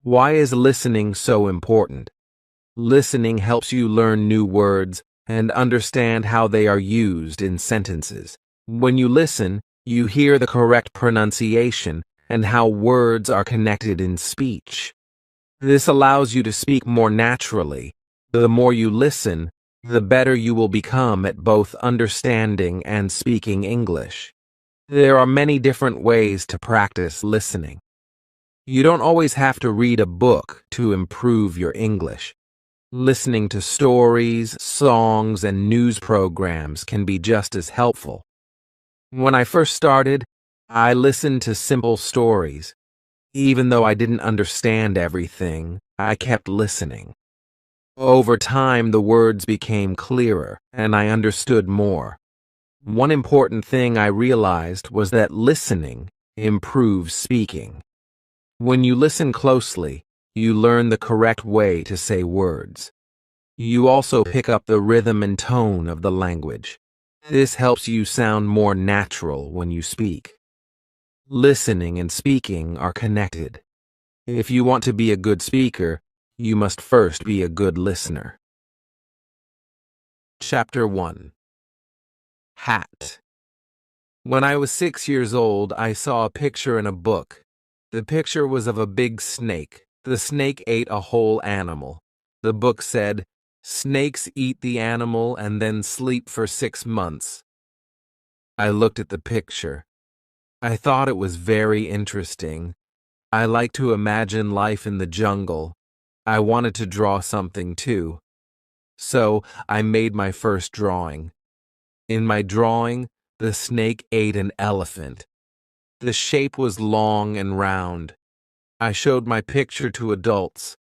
Why is listening so important? Listening helps you learn new words and understand how they are used in sentences. When you listen, you hear the correct pronunciation and how words are connected in speech. This allows you to speak more naturally. The more you listen, the better you will become at both understanding and speaking English. There are many different ways to practice listening. You don't always have to read a book to improve your English. Listening to stories, songs, and news programs can be just as helpful. When I first started, I listened to simple stories. Even though I didn't understand everything, I kept listening. Over time, the words became clearer, and I understood more. One important thing I realized was that listening improves speaking. When you listen closely, you learn the correct way to say words. You also pick up the rhythm and tone of the language. This helps you sound more natural when you speak. Listening and speaking are connected. If you want to be a good speaker, you must first be a good listener. Chapter 1. Hat. When I was 6 years old, I saw a picture in a book. The picture was of a big snake. The snake ate a whole animal. The book said, "Snakes eat the animal and then sleep for 6 months." I looked at the picture. I thought it was very interesting. I like to imagine life in the jungle. I wanted to draw something too. So I made my first drawing. In my drawing, the snake ate an elephant. The shape was long and round. I showed my picture to adults.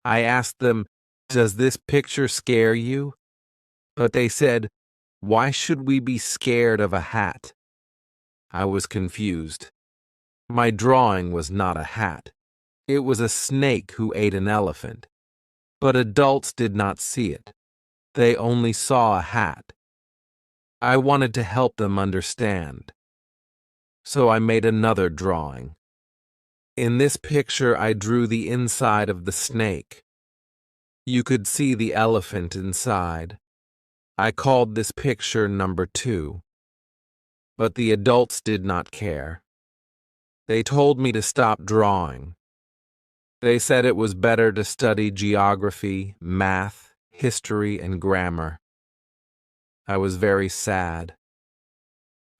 I asked them, "Does this picture scare you?" But they said, "Why should we be scared of a hat?" I was confused. My drawing was not a hat. It was a snake who ate an elephant. But adults did not see it. They only saw a hat. I wanted to help them understand. So I made another drawing. In this picture, I drew the inside of the snake. You could see the elephant inside. I called this picture number 2. But the adults did not care. They told me to stop drawing. They said it was better to study geography, math, history, and grammar. I was very sad.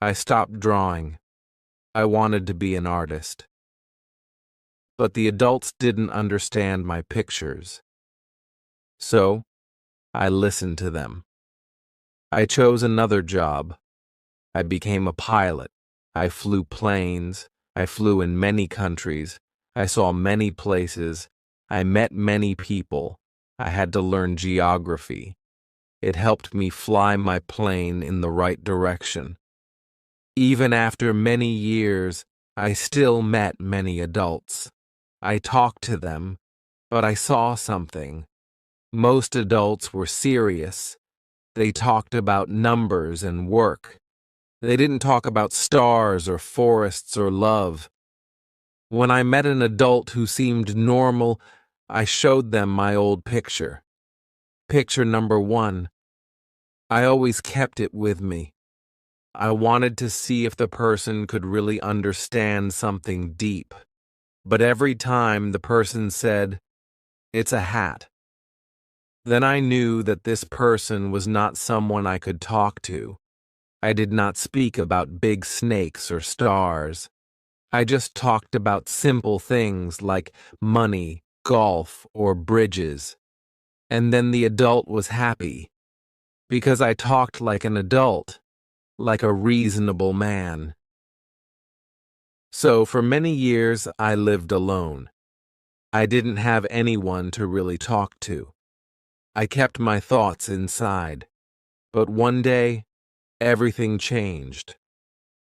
I stopped drawing. I wanted to be an artist. But the adults didn't understand my pictures. So, I listened to them. I chose another job. I became a pilot. I flew planes. I flew in many countries. I saw many places. I met many people. I had to learn geography. It helped me fly my plane in the right direction. Even after many years, I still met many adults. I talked to them, but I saw something. Most adults were serious. They talked about numbers and work. They didn't talk about stars or forests or love. When I met an adult who seemed normal, I showed them my old picture. Picture number 1. I always kept it with me. I wanted to see if the person could really understand something deep. But every time the person said, "It's a hat," then I knew that this person was not someone I could talk to. I did not speak about big snakes or stars. I just talked about simple things like money, golf, or bridges. And then the adult was happy, because I talked like an adult, like a reasonable man. So for many years, I lived alone. I didn't have anyone to really talk to. I kept my thoughts inside. But one day, everything changed.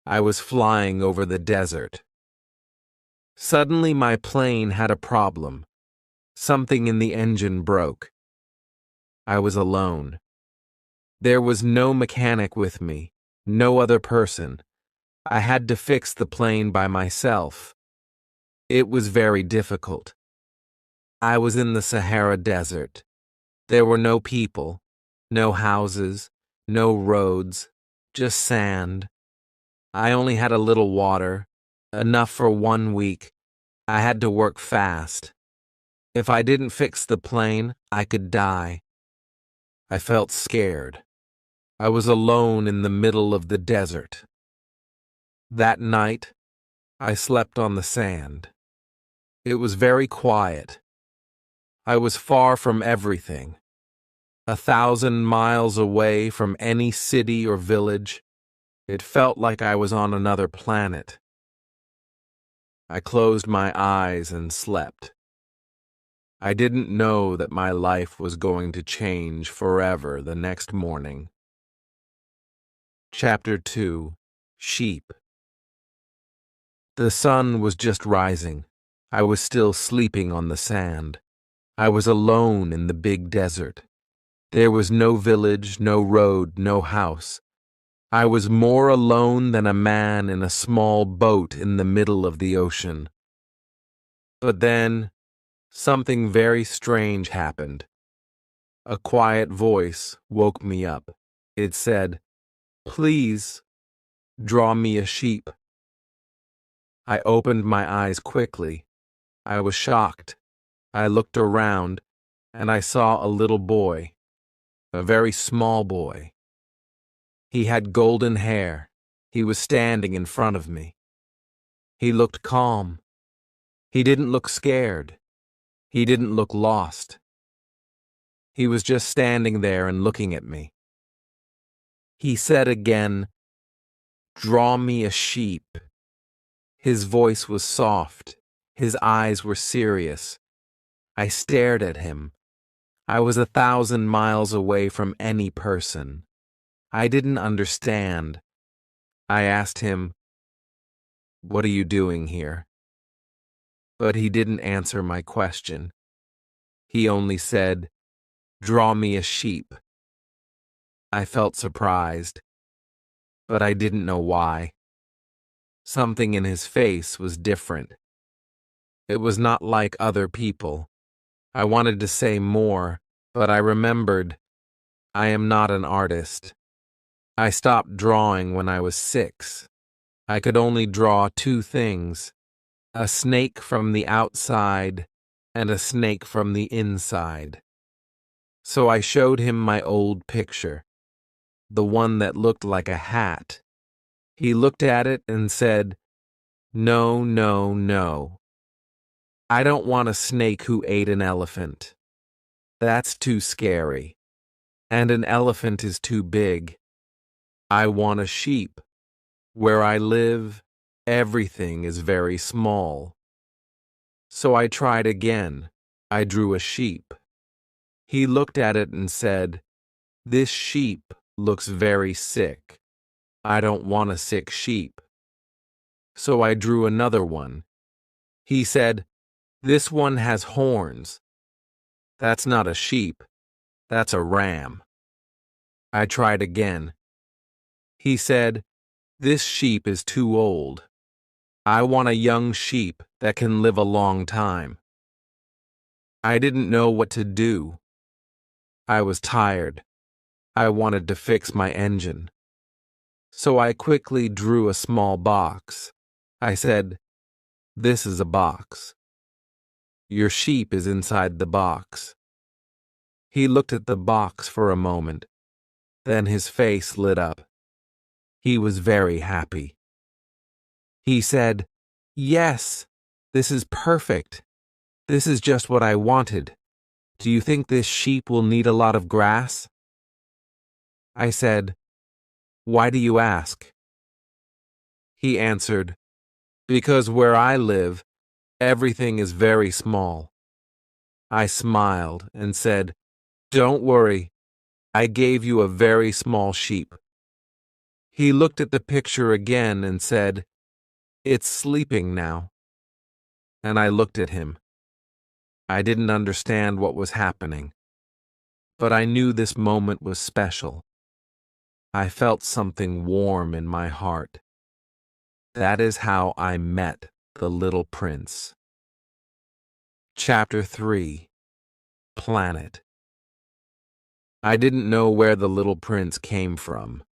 I was flying over the desert. Suddenly, my plane had a problem. Something in the engine broke. I was alone. There was no mechanic with me, no other person. I had to fix the plane by myself. It was very difficult. I was in the Sahara Desert. There were no people, no houses, no roads, just sand. I only had a little water, enough for 1 week. I had to work fast. If I didn't fix the plane, I could die. I felt scared. I was alone in the middle of the desert. That night, I slept on the sand. It was very quiet. I was far from everything, 1,000 miles away from any city or village. It felt like I was on another planet. I closed my eyes and slept. I didn't know that my life was going to change forever the next morning. Chapter 2: Sheep. The sun was just rising. I was still sleeping on the sand. I was alone in the big desert. There was no village, no road, no house. I was more alone than a man in a small boat in the middle of the ocean. But then, something very strange happened. A quiet voice woke me up. It said, "Please, draw me a sheep." I opened my eyes quickly. I was shocked. I looked around, and I saw a little boy, a very small boy. He had golden hair. He was standing in front of me. He looked calm. He didn't look scared. He didn't look lost. He was just standing there and looking at me. He said again, "Draw me a sheep." His voice was soft. His eyes were serious. I stared at him. I was 1,000 miles away from any person. I didn't understand. I asked him, "What are you doing here?" But he didn't answer my question. He only said, "Draw me a sheep." I felt surprised, but I didn't know why. Something in his face was different. It was not like other people. I wanted to say more, but I remembered I am not an artist. I stopped drawing when I was 6. I could only draw 2 things: a snake from the outside and a snake from the inside. So I showed him my old picture, the one that looked like a hat. He looked at it and said, "No, no, no. I don't want a snake who ate an elephant. That's too scary. And an elephant is too big. I want a sheep. Where I live, everything is very small." So I tried again. I drew a sheep. He looked at it and said, "This sheep looks very sick. I don't want a sick sheep." So I drew another one. He said, "This one has horns. That's not a sheep. That's a ram." I tried again. He said, "This sheep is too old. I want a young sheep that can live a long time." I didn't know what to do. I was tired. I wanted to fix my engine. So I quickly drew a small box. I said, "This is a box. Your sheep is inside the box." He looked at the box for a moment. Then his face lit up. He was very happy. He said, "Yes, this is perfect. This is just what I wanted. Do you think this sheep will need a lot of grass?" I said, "Why do you ask?" He answered, "Because where I live, everything is very small." I smiled and said, "Don't worry. I gave you a very small sheep." He looked at the picture again and said, "It's sleeping now." And I looked at him. I didn't understand what was happening, but I knew this moment was special. I felt something warm in my heart. That is how I met the little prince. Chapter 3. Planet. I didn't know where the little prince came from,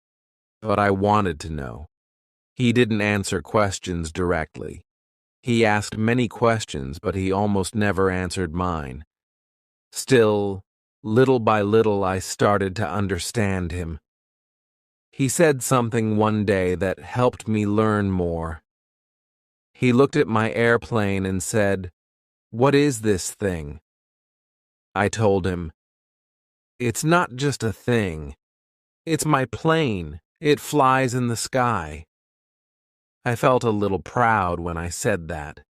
but I wanted to know. He didn't answer questions directly. He asked many questions, but he almost never answered mine. Still, little by little, I started to understand him. He said something one day that helped me learn more. He looked at my airplane and said, "What is this thing?" I told him, "It's not just a thing. It's my plane. It flies in the sky." I felt a little proud when I said that.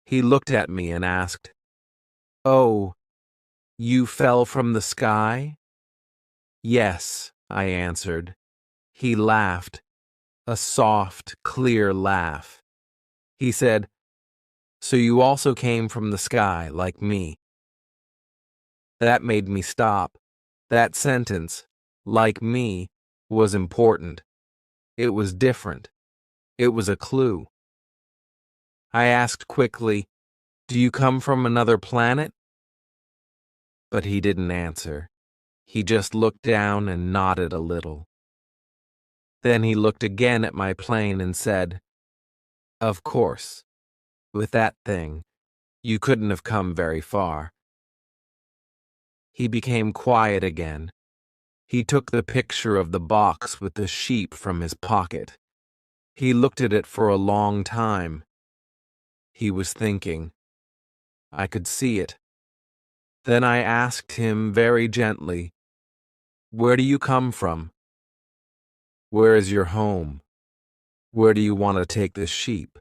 He looked at me and asked, "Oh, you fell from the sky?" "Yes," I answered. He laughed, a soft, clear laugh. He said, "So you also came from the sky, like me?" That made me stop. That sentence, "like me," was important. It was different. It was a clue. I asked quickly, "Do you come from another planet?" But he didn't answer. He just looked down and nodded a little. Then he looked again at my plane and said, "Of course. With that thing, you couldn't have come very far." He became quiet again. He took the picture of the box with the sheep from his pocket. He looked at it for a long time. He was thinking. I could see it. Then I asked him very gently, "Where do you come from? Where is your home? Where do you want to take the sheep?"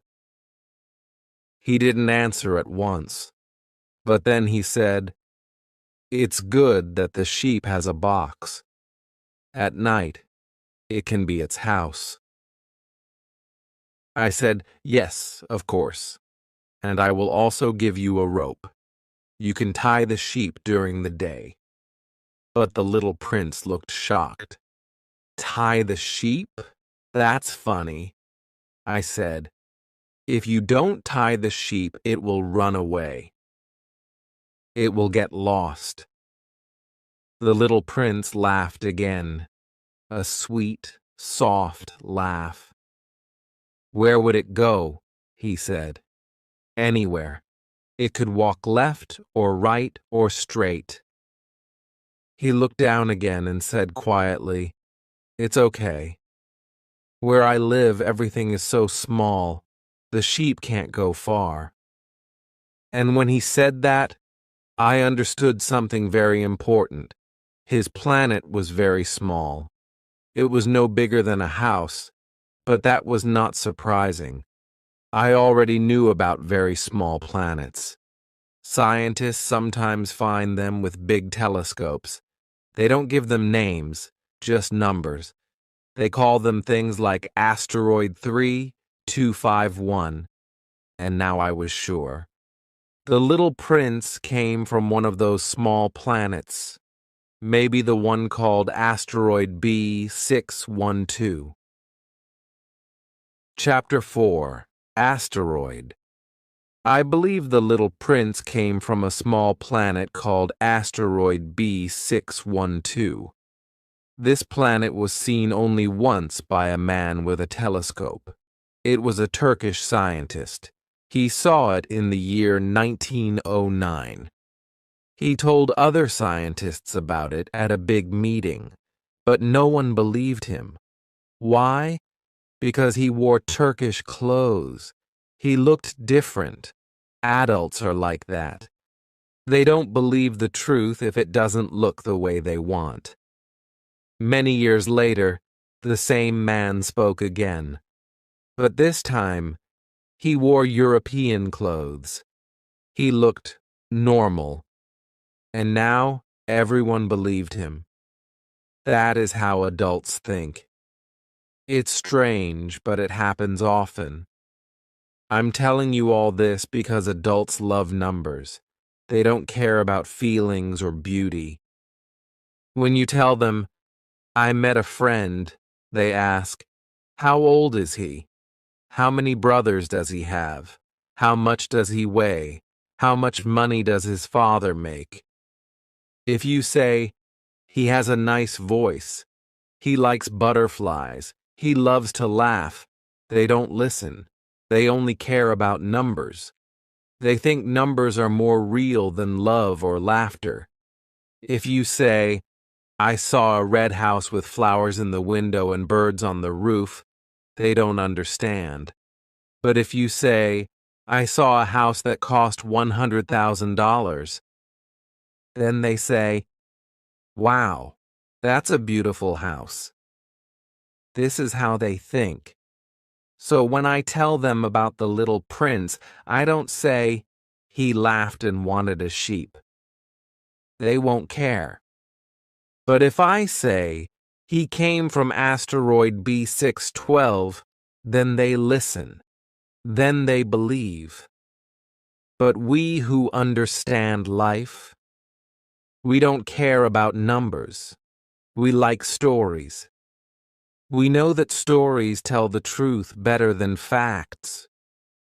He didn't answer at once, but then he said, "It's good that the sheep has a box. At night, it can be its house." I said, "Yes, of course, and I will also give you a rope. You can tie the sheep during the day." But the little prince looked shocked. "Tie the sheep? That's funny," I said. "If you don't tie the sheep, it will run away. It will get lost." The little prince laughed again, a sweet, soft laugh. "Where would it go?" he said. "Anywhere. It could walk left or right or straight." He looked down again and said quietly, "It's okay. Where I live, everything is so small, the sheep can't go far." And when he said that, I understood something very important. His planet was very small. It was no bigger than a house, but that was not surprising. I already knew about very small planets. Scientists sometimes find them with big telescopes. They don't give them names, just numbers. They call them things like Asteroid 3251, and now I was sure. The little prince came from one of those small planets, maybe the one called Asteroid B612. Chapter 4. Asteroid. I believe the little prince came from a small planet called Asteroid B612. This planet was seen only once by a man with a telescope. It was a Turkish scientist. He saw it in the year 1909. He told other scientists about it at a big meeting, but no one believed him. Why? Because he wore Turkish clothes. He looked different. Adults are like that. They don't believe the truth if it doesn't look the way they want. Many years later, the same man spoke again. But this time, he wore European clothes. He looked normal. And now, everyone believed him. That is how adults think. It's strange, but it happens often. I'm telling you all this because adults love numbers. They don't care about feelings or beauty. When you tell them, "I met a friend," they ask, "How old is he? How many brothers does he have? How much does he weigh?" How much money does his father make? If you say, he has a nice voice, he likes butterflies, he loves to laugh, they don't listen. They only care about numbers. They think numbers are more real than love or laughter. If you say, I saw a red house with flowers in the window and birds on the roof, they don't understand. But if you say, I saw a house that cost $100,000, then they say, wow, that's a beautiful house. This is how they think. So when I tell them about the little prince, I don't say, he laughed and wanted a sheep. They won't care. But if I say, he came from asteroid B612, then they listen. Then they believe. But we who understand life, we don't care about numbers. We like stories. We know that stories tell the truth better than facts.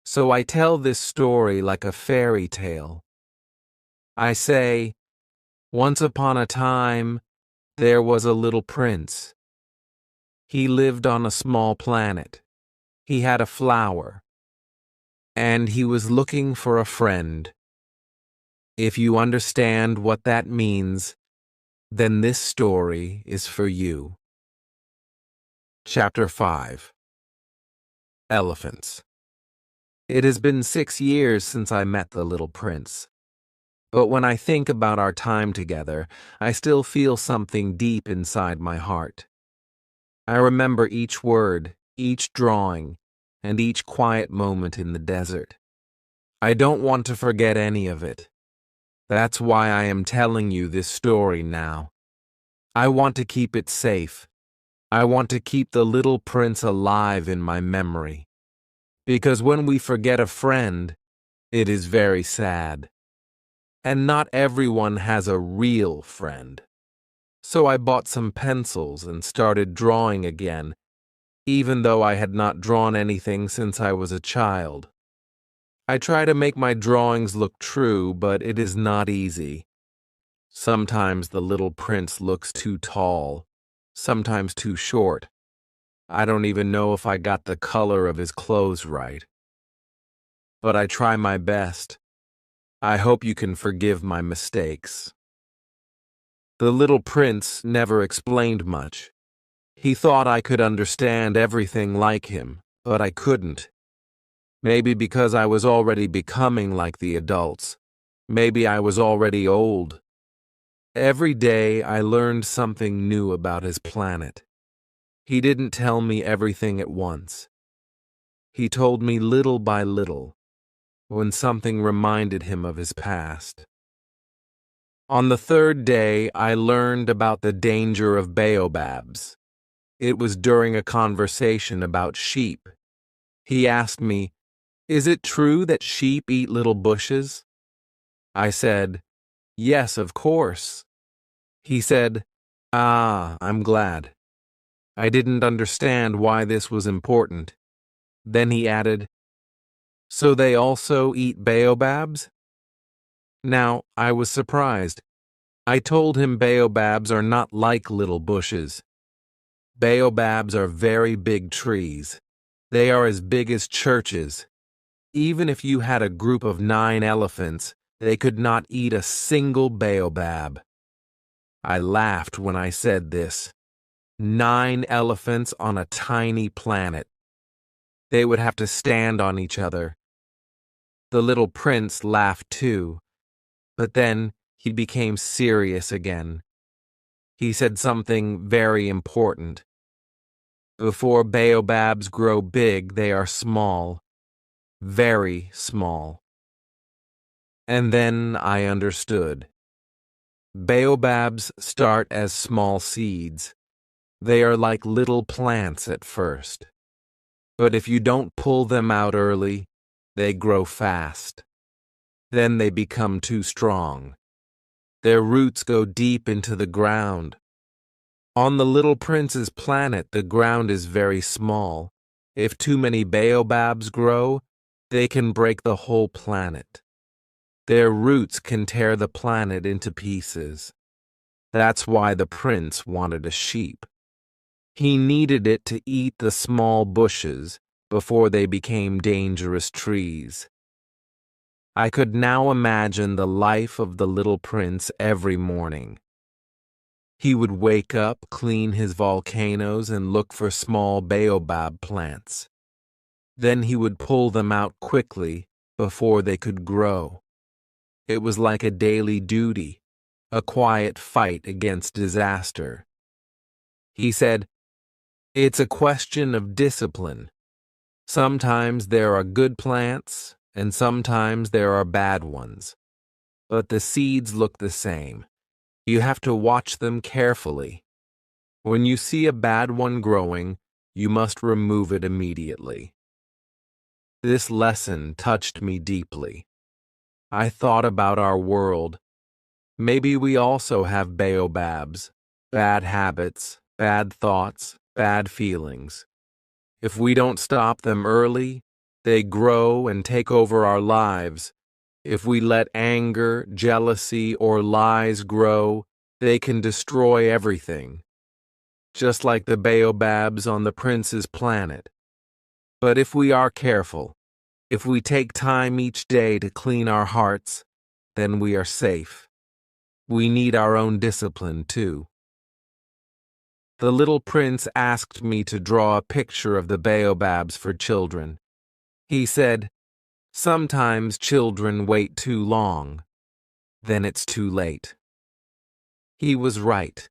So I tell this story like a fairy tale. I say, once upon a time, there was a little prince. He lived on a small planet. He had a flower. And he was looking for a friend. If you understand what that means, then this story is for you. Chapter 5. Elephants. It has been 6 years since I met the little prince. But when I think about our time together, I still feel something deep inside my heart. I remember each word, each drawing, and each quiet moment in the desert. I don't want to forget any of it. That's why I am telling you this story now. I want to keep it safe. I want to keep the little prince alive in my memory. Because when we forget a friend, it is very sad. And not everyone has a real friend. So I bought some pencils and started drawing again, even though I had not drawn anything since I was a child. I try to make my drawings look true, but it is not easy. Sometimes the little prince looks too tall, sometimes too short. I don't even know if I got the color of his clothes right. But I try my best. I hope you can forgive my mistakes. The little prince never explained much. He thought I could understand everything like him, but I couldn't. Maybe because I was already becoming like the adults. Maybe I was already old. Every day I learned something new about his planet. He didn't tell me everything at once. He told me little by little, when something reminded him of his past. On the third day, I learned about the danger of baobabs. It was during a conversation about sheep. He asked me, "Is it true that sheep eat little bushes?" I said, "Yes, of course." He said, "Ah, I'm glad." I didn't understand why this was important. Then he added, "So they also eat baobabs?" Now, I was surprised. I told him baobabs are not like little bushes. Baobabs are very big trees. They are as big as churches. Even if you had a group of 9 elephants, they could not eat a single baobab. I laughed when I said this. 9 elephants on a tiny planet. They would have to stand on each other. The little prince laughed too, but then he became serious again. He said something very important. Before baobabs grow big, they are small, very small. And then I understood. Baobabs start as small seeds. They are like little plants at first. But if you don't pull them out early, they grow fast. Then they become too strong. Their roots go deep into the ground. On the little prince's planet, the ground is very small. If too many baobabs grow, they can break the whole planet. Their roots can tear the planet into pieces. That's why the prince wanted a sheep. He needed it to eat the small bushes before they became dangerous trees. I could now imagine the life of the little prince every morning. He would wake up, clean his volcanoes, and look for small baobab plants. Then he would pull them out quickly before they could grow. It was like a daily duty, a quiet fight against disaster. He said, "It's a question of discipline. Sometimes there are good plants, and sometimes there are bad ones. But the seeds look the same. You have to watch them carefully. When you see a bad one growing, you must remove it immediately." This lesson touched me deeply. I thought about our world. Maybe we also have baobabs, bad habits, bad thoughts, bad feelings. If we don't stop them early, they grow and take over our lives. If we let anger, jealousy, or lies grow, they can destroy everything, just like the baobabs on the prince's planet. But if we are careful, if we take time each day to clean our hearts, then we are safe. We need our own discipline, too. The little prince asked me to draw a picture of the baobabs for children. He said, "Sometimes children wait too long. Then it's too late." He was right.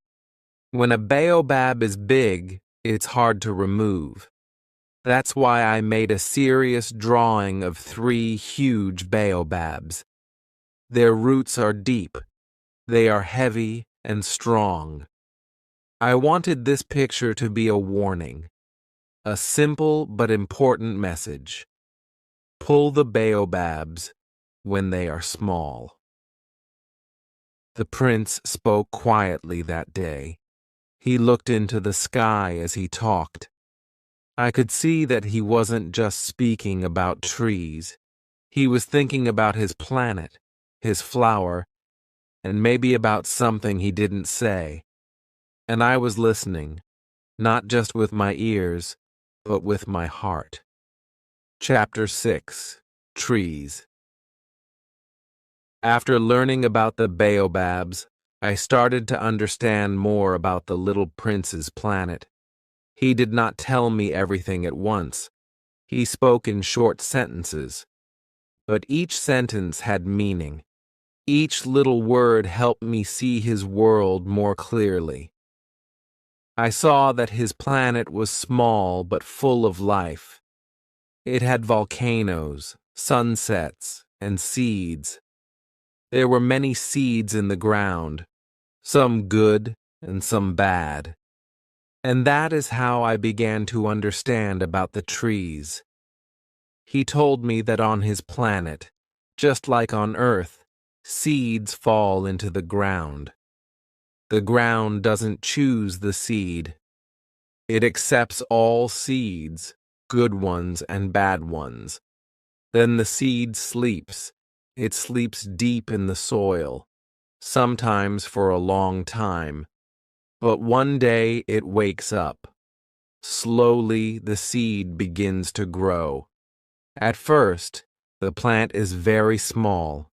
When a baobab is big, it's hard to remove. That's why I made a serious drawing of 3 huge baobabs. Their roots are deep. They are heavy and strong. I wanted this picture to be a warning, a simple but important message. Pull the baobabs when they are small. The prince spoke quietly that day. He looked into the sky as he talked. I could see that he wasn't just speaking about trees. He was thinking about his planet, his flower, and maybe about something he didn't say. And I was listening, not just with my ears, but with my heart. Chapter 6: Trees. After learning about the baobabs, I started to understand more about the little prince's planet. He did not tell me everything at once. He spoke in short sentences. But each sentence had meaning. Each little word helped me see his world more clearly. I saw that his planet was small but full of life. It had volcanoes, sunsets, and seeds. There were many seeds in the ground, some good and some bad. And that is how I began to understand about the trees. He told me that on his planet, just like on Earth, seeds fall into the ground. The ground doesn't choose the seed. It accepts all seeds, good ones and bad ones. Then the seed sleeps. It sleeps deep in the soil, sometimes for a long time. But one day it wakes up. Slowly the seed begins to grow. At first, the plant is very small.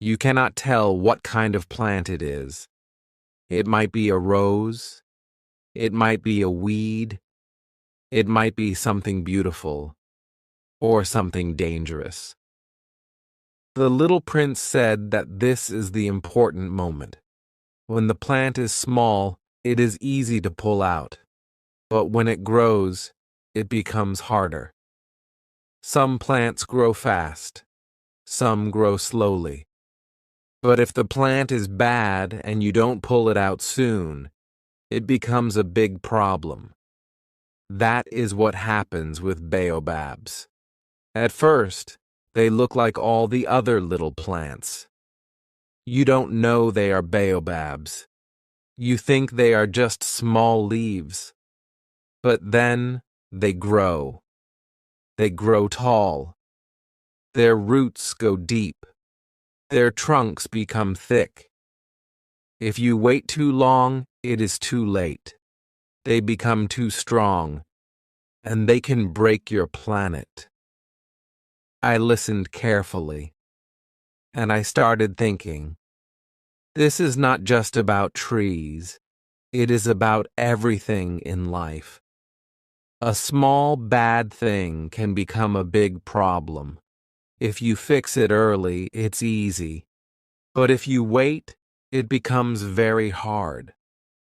You cannot tell what kind of plant it is. It might be a rose. It might be a weed. It might be something beautiful. Or something dangerous. The little prince said that this is the important moment. When the plant is small, it is easy to pull out. But when it grows, it becomes harder. Some plants grow fast. Some grow slowly. But if the plant is bad and you don't pull it out soon, it becomes a big problem. That is what happens with baobabs. At first, they look like all the other little plants. You don't know they are baobabs. You think they are just small leaves. But then they grow. They grow tall. Their roots go deep. Their trunks become thick. If you wait too long, it is too late. They become too strong, and they can break your planet. I listened carefully, and I started thinking, this is not just about trees. It is about everything in life. A small bad thing can become a big problem. If you fix it early, it's easy. But if you wait, it becomes very hard.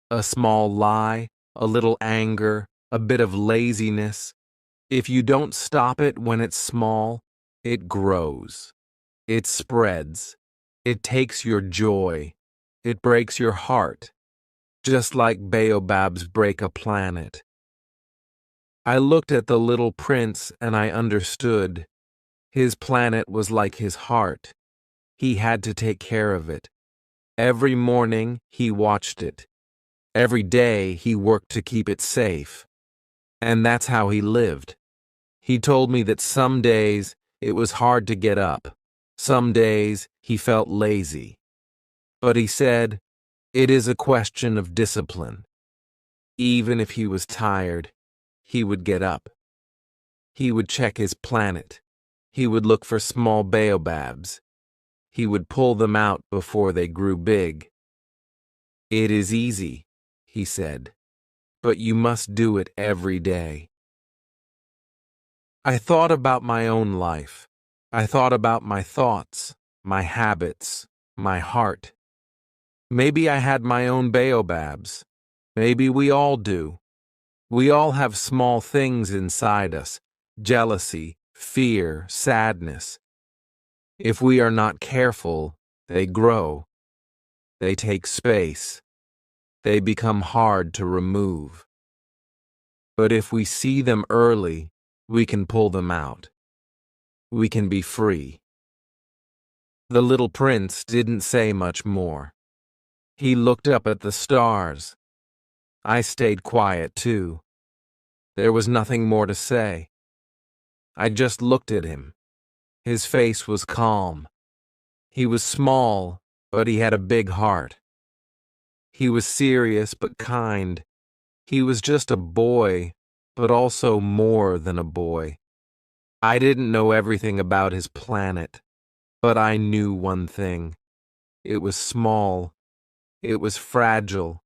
A small lie, a little anger, a bit of laziness. If you don't stop it when it's small, it grows. It spreads. It takes your joy. It breaks your heart. Just like baobabs break a planet. I looked at the little prince and I understood. His planet was like his heart. He had to take care of it. Every morning he watched it. Every day he worked to keep it safe. And that's how he lived. He told me that some days it was hard to get up. Some days he felt lazy. But he said, it is a question of discipline. Even if he was tired, he would get up. He would check his planet. He would look for small baobabs. He would pull them out before they grew big. It is easy, he said, but you must do it every day. I thought about my own life. I thought about my thoughts, my habits, my heart. Maybe I had my own baobabs. Maybe we all do. We all have small things inside us, jealousy, fear, sadness. If we are not careful, they grow. They take space. They become hard to remove. But if we see them early, we can pull them out. We can be free. The little prince didn't say much more. He looked up at the stars. I stayed quiet too. There was nothing more to say. I just looked at him. His face was calm. He was small, but he had a big heart. He was serious but kind. He was just a boy, but also more than a boy. I didn't know everything about his planet, but I knew one thing. It was small, it was fragile,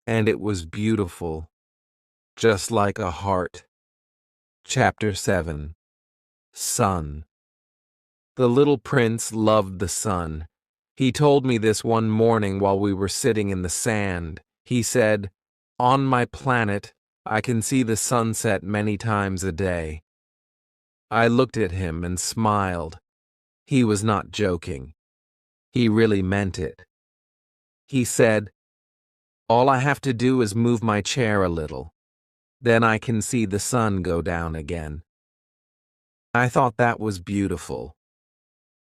and it was beautiful, just like a heart. Chapter 7. Sun. The little prince loved the sun. He told me this one morning while we were sitting in the sand. He said, on my planet, I can see the sunset many times a day. I looked at him and smiled. He was not joking. He really meant it. He said, all I have to do is move my chair a little. Then I can see the sun go down again. I thought that was beautiful.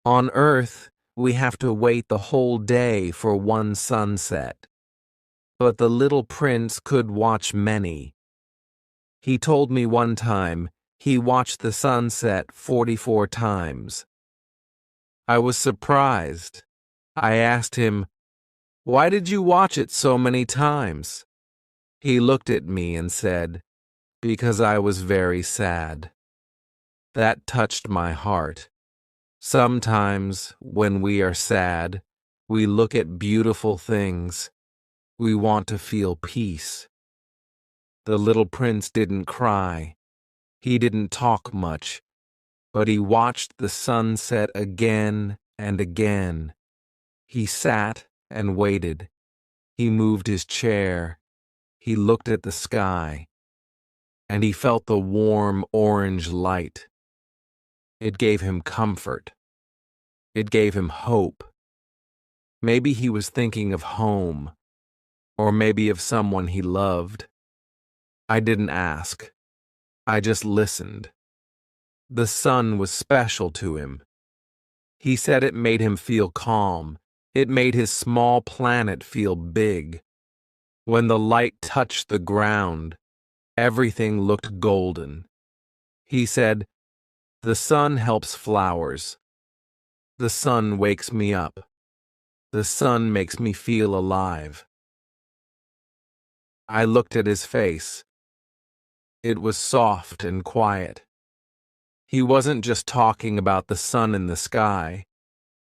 On Earth, we have to wait the whole day for one sunset. But the little prince could watch many. He told me one time he watched the sunset 44 times. I was surprised. I asked him, why did you watch it so many times? He looked at me and said, because I was very sad. That touched my heart. Sometimes, when we are sad, we look at beautiful things. We want to feel peace. The little prince didn't cry. He didn't talk much, but he watched the sun set again and again. He sat and waited. He moved his chair. He looked at the sky, and he felt the warm orange light. It gave him comfort. It gave him hope. Maybe he was thinking of home, or maybe of someone he loved. I didn't ask. I just listened. The sun was special to him. He said it made him feel calm. It made his small planet feel big. When the light touched the ground, everything looked golden. He said, the sun helps flowers. The sun wakes me up. The sun makes me feel alive. I looked at his face. It was soft and quiet. He wasn't just talking about the sun in the sky.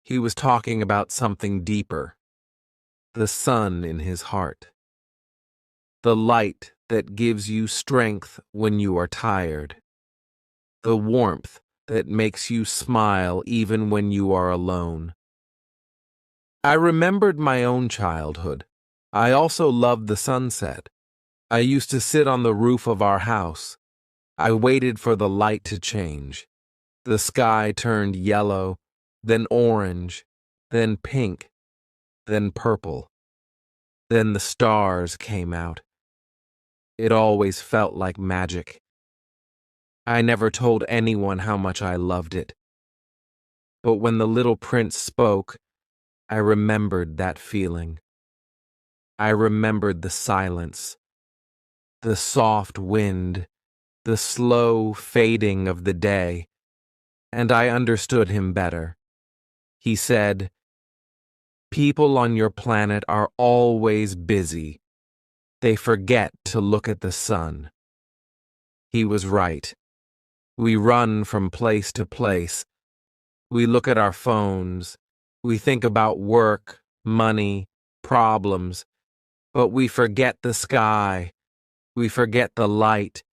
He was talking about something deeper. The sun in his heart. The light that gives you strength when you are tired. The warmth that makes you smile even when you are alone. I remembered my own childhood. I also loved the sunset. I used to sit on the roof of our house. I waited for the light to change. The sky turned yellow, then orange, then pink, then purple. Then the stars came out. It always felt like magic. I never told anyone how much I loved it. But when the little prince spoke, I remembered that feeling. I remembered the silence, the soft wind, the slow fading of the day, and I understood him better. He said, "People on your planet are always busy. They forget to look at the sun." He was right. We run from place to place. We look at our phones. We think about work, money, problems, but we forget the sky. We forget the light.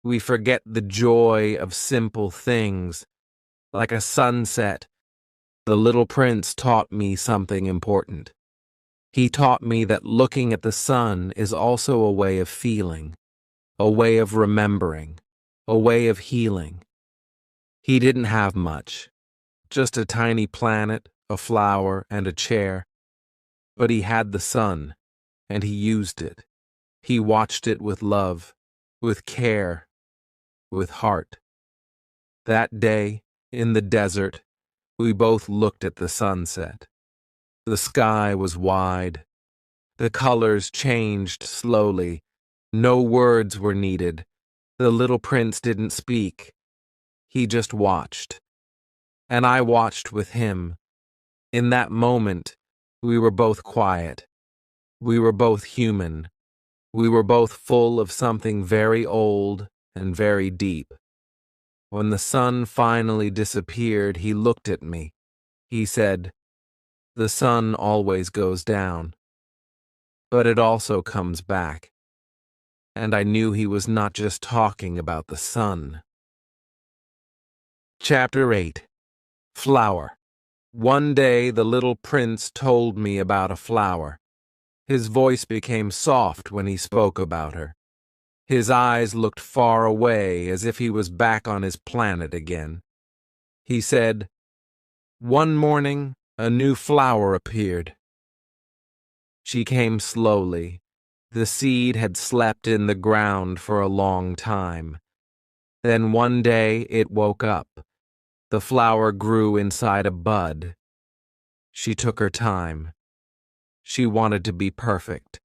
We forget the joy of simple things, like a sunset. The little prince taught me something important. He taught me that looking at the sun is also a way of feeling, a way of remembering, a way of healing. He didn't have much, just a tiny planet, a flower, and a chair. But he had the sun, and he used it. He watched it with love, with care, with heart. That day, in the desert, we both looked at the sunset. The sky was wide. The colors changed slowly. No words were needed. The little prince didn't speak. He just watched. And I watched with him. In that moment, we were both quiet. We were both human. We were both full of something very old and very deep. When the sun finally disappeared, he looked at me. He said, "The sun always goes down, but it also comes back." And I knew he was not just talking about the sun. Chapter 8. Flower. One day the little prince told me about a flower. His voice became soft when he spoke about her. His eyes looked far away, as if he was back on his planet again. He said, "One morning, a new flower appeared. She came slowly. The seed had slept in the ground for a long time. Then one day it woke up. The flower grew inside a bud. She took her time. She wanted to be perfect.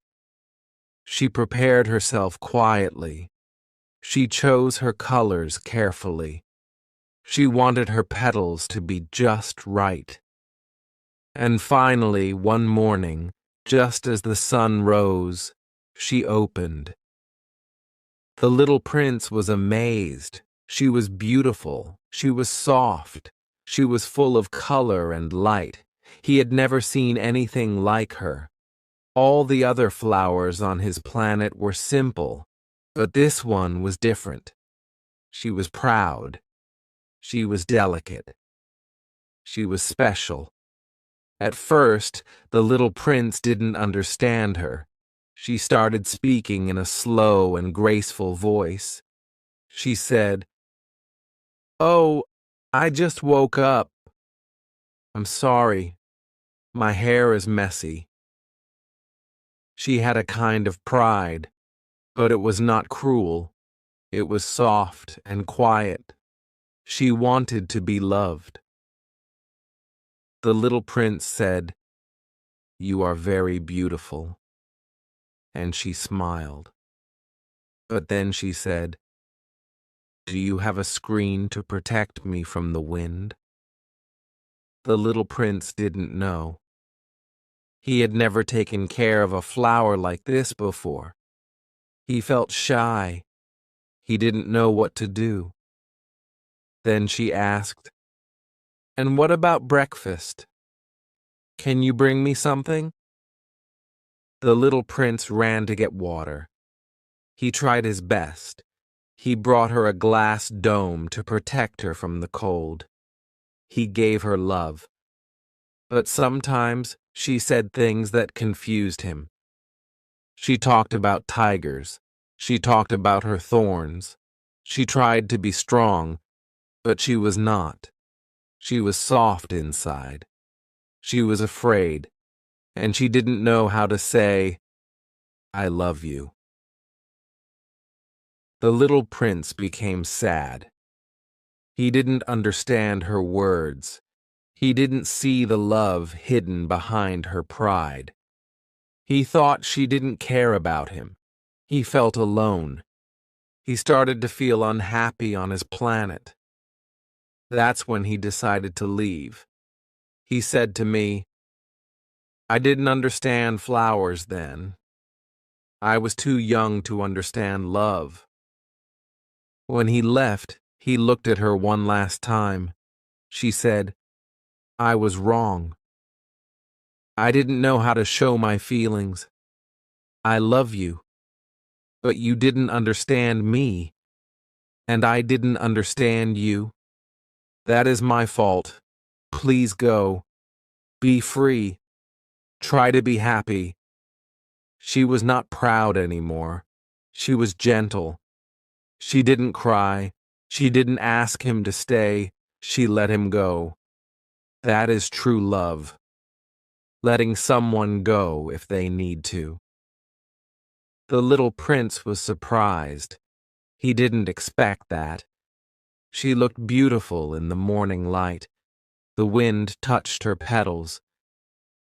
She prepared herself quietly. She chose her colors carefully. She wanted her petals to be just right. And finally, one morning, just as the sun rose, she opened. The little prince was amazed. She was beautiful. She was soft. She was full of color and light. He had never seen anything like her. All the other flowers on his planet were simple, but this one was different. She was proud. She was delicate. She was special. At first, the little prince didn't understand her. She started speaking in a slow and graceful voice. She said, "Oh, I just woke up. I'm sorry. My hair is messy." She had a kind of pride, but it was not cruel. It was soft and quiet. She wanted to be loved. The little prince said, "You are very beautiful." And she smiled. But then she said, "Do you have a screen to protect me from the wind?" The little prince didn't know. He had never taken care of a flower like this before. He felt shy. He didn't know what to do. Then she asked, "And what about breakfast? Can you bring me something?" The little prince ran to get water. He tried his best. He brought her a glass dome to protect her from the cold. He gave her love. But sometimes she said things that confused him. She talked about tigers. She talked about her thorns. She tried to be strong, but she was not. She was soft inside. She was afraid, and she didn't know how to say, "I love you." The little prince became sad. He didn't understand her words. He didn't see the love hidden behind her pride. He thought she didn't care about him. He felt alone. He started to feel unhappy on his planet. That's when he decided to leave. He said to me, "I didn't understand flowers then. I was too young to understand love." When he left, he looked at her one last time. She said, "I was wrong. I didn't know how to show my feelings. I love you, but you didn't understand me, and I didn't understand you. That is my fault. Please go. Be free. Try to be happy." She was not proud anymore. She was gentle. She didn't cry. She didn't ask him to stay. She let him go. That is true love. Letting someone go if they need to. The little prince was surprised. He didn't expect that. She looked beautiful in the morning light. The wind touched her petals.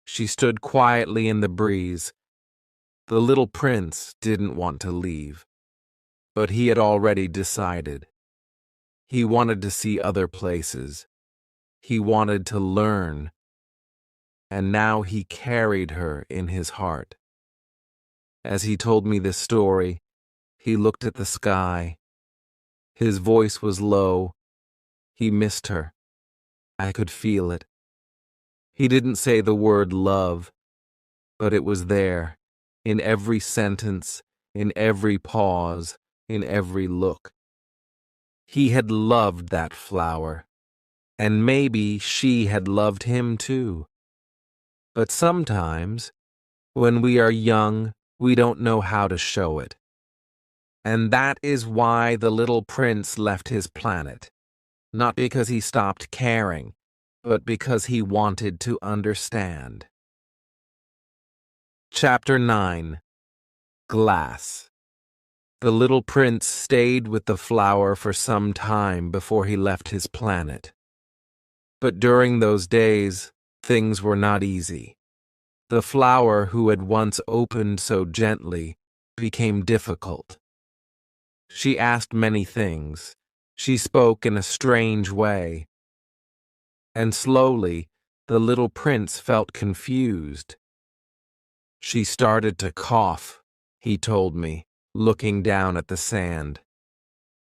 She stood quietly in the breeze. The little prince didn't want to leave, but he had already decided. He wanted to see other places. He wanted to learn. And now he carried her in his heart. As he told me this story, he looked at the sky. His voice was low. He missed her. I could feel it. He didn't say the word love, but it was there, in every sentence, in every pause, in every look. He had loved that flower, and maybe she had loved him too. But sometimes, when we are young, we don't know how to show it. And that is why the little prince left his planet. Not because he stopped caring, but because he wanted to understand. Chapter 9. Glass. The little prince stayed with the flower for some time before he left his planet. But during those days, things were not easy. The flower who had once opened so gently became difficult. She asked many things. She spoke in a strange way. And slowly, the little prince felt confused. She started to cough, he told me, looking down at the sand.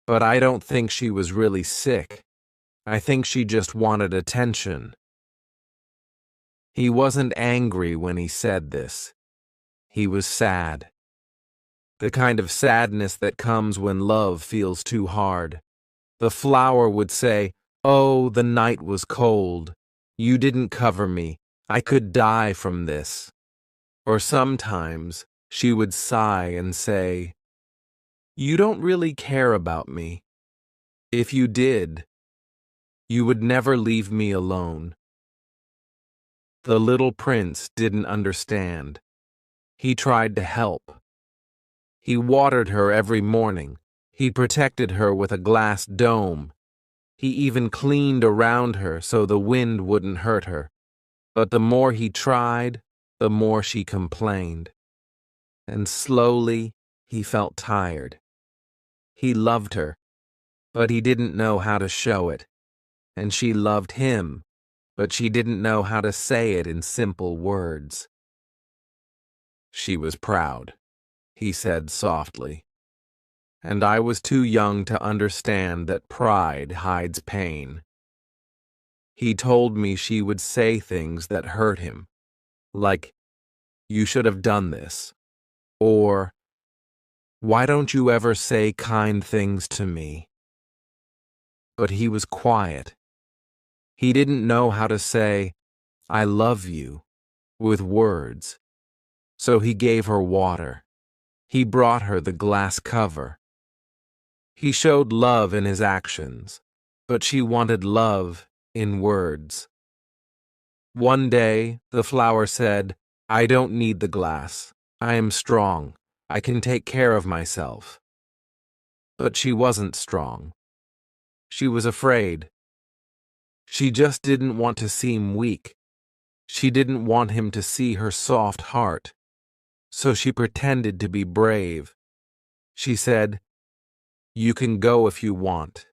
But I don't think she was really sick. I think she just wanted attention. He wasn't angry when he said this. He was sad. The kind of sadness that comes when love feels too hard. The flower would say, "Oh, the night was cold. You didn't cover me. I could die from this." Or sometimes she would sigh and say, "You don't really care about me. If you did, you would never leave me alone." The little prince didn't understand. He tried to help. He watered her every morning. He protected her with a glass dome. He even cleaned around her so the wind wouldn't hurt her. But the more he tried, the more she complained. And slowly, he felt tired. He loved her, but he didn't know how to show it. And she loved him, but she didn't know how to say it in simple words. She was proud, he said softly, and I was too young to understand that pride hides pain. He told me she would say things that hurt him, like, "You should have done this," or, "Why don't you ever say kind things to me?" But he was quiet. He didn't know how to say, "I love you," with words. So he gave her water. He brought her the glass cover. He showed love in his actions, but she wanted love in words. One day, the flower said, "I don't need the glass. I am strong. I can take care of myself." But she wasn't strong. She was afraid. She just didn't want to seem weak. She didn't want him to see her soft heart. So she pretended to be brave. She said, "You can go if you want."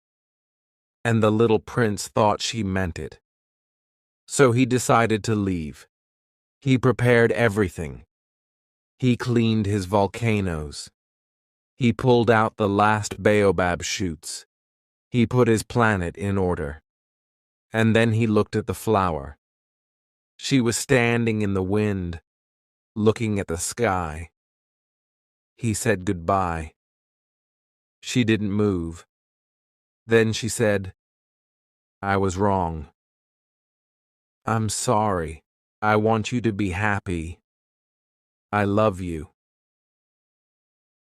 And the little prince thought she meant it. So he decided to leave. He prepared everything. He cleaned his volcanoes. He pulled out the last baobab shoots. He put his planet in order. And then he looked at the flower. She was standing in the wind, looking at the sky. He said goodbye. She didn't move. Then she said, "I was wrong. I'm sorry. I want you to be happy. I love you."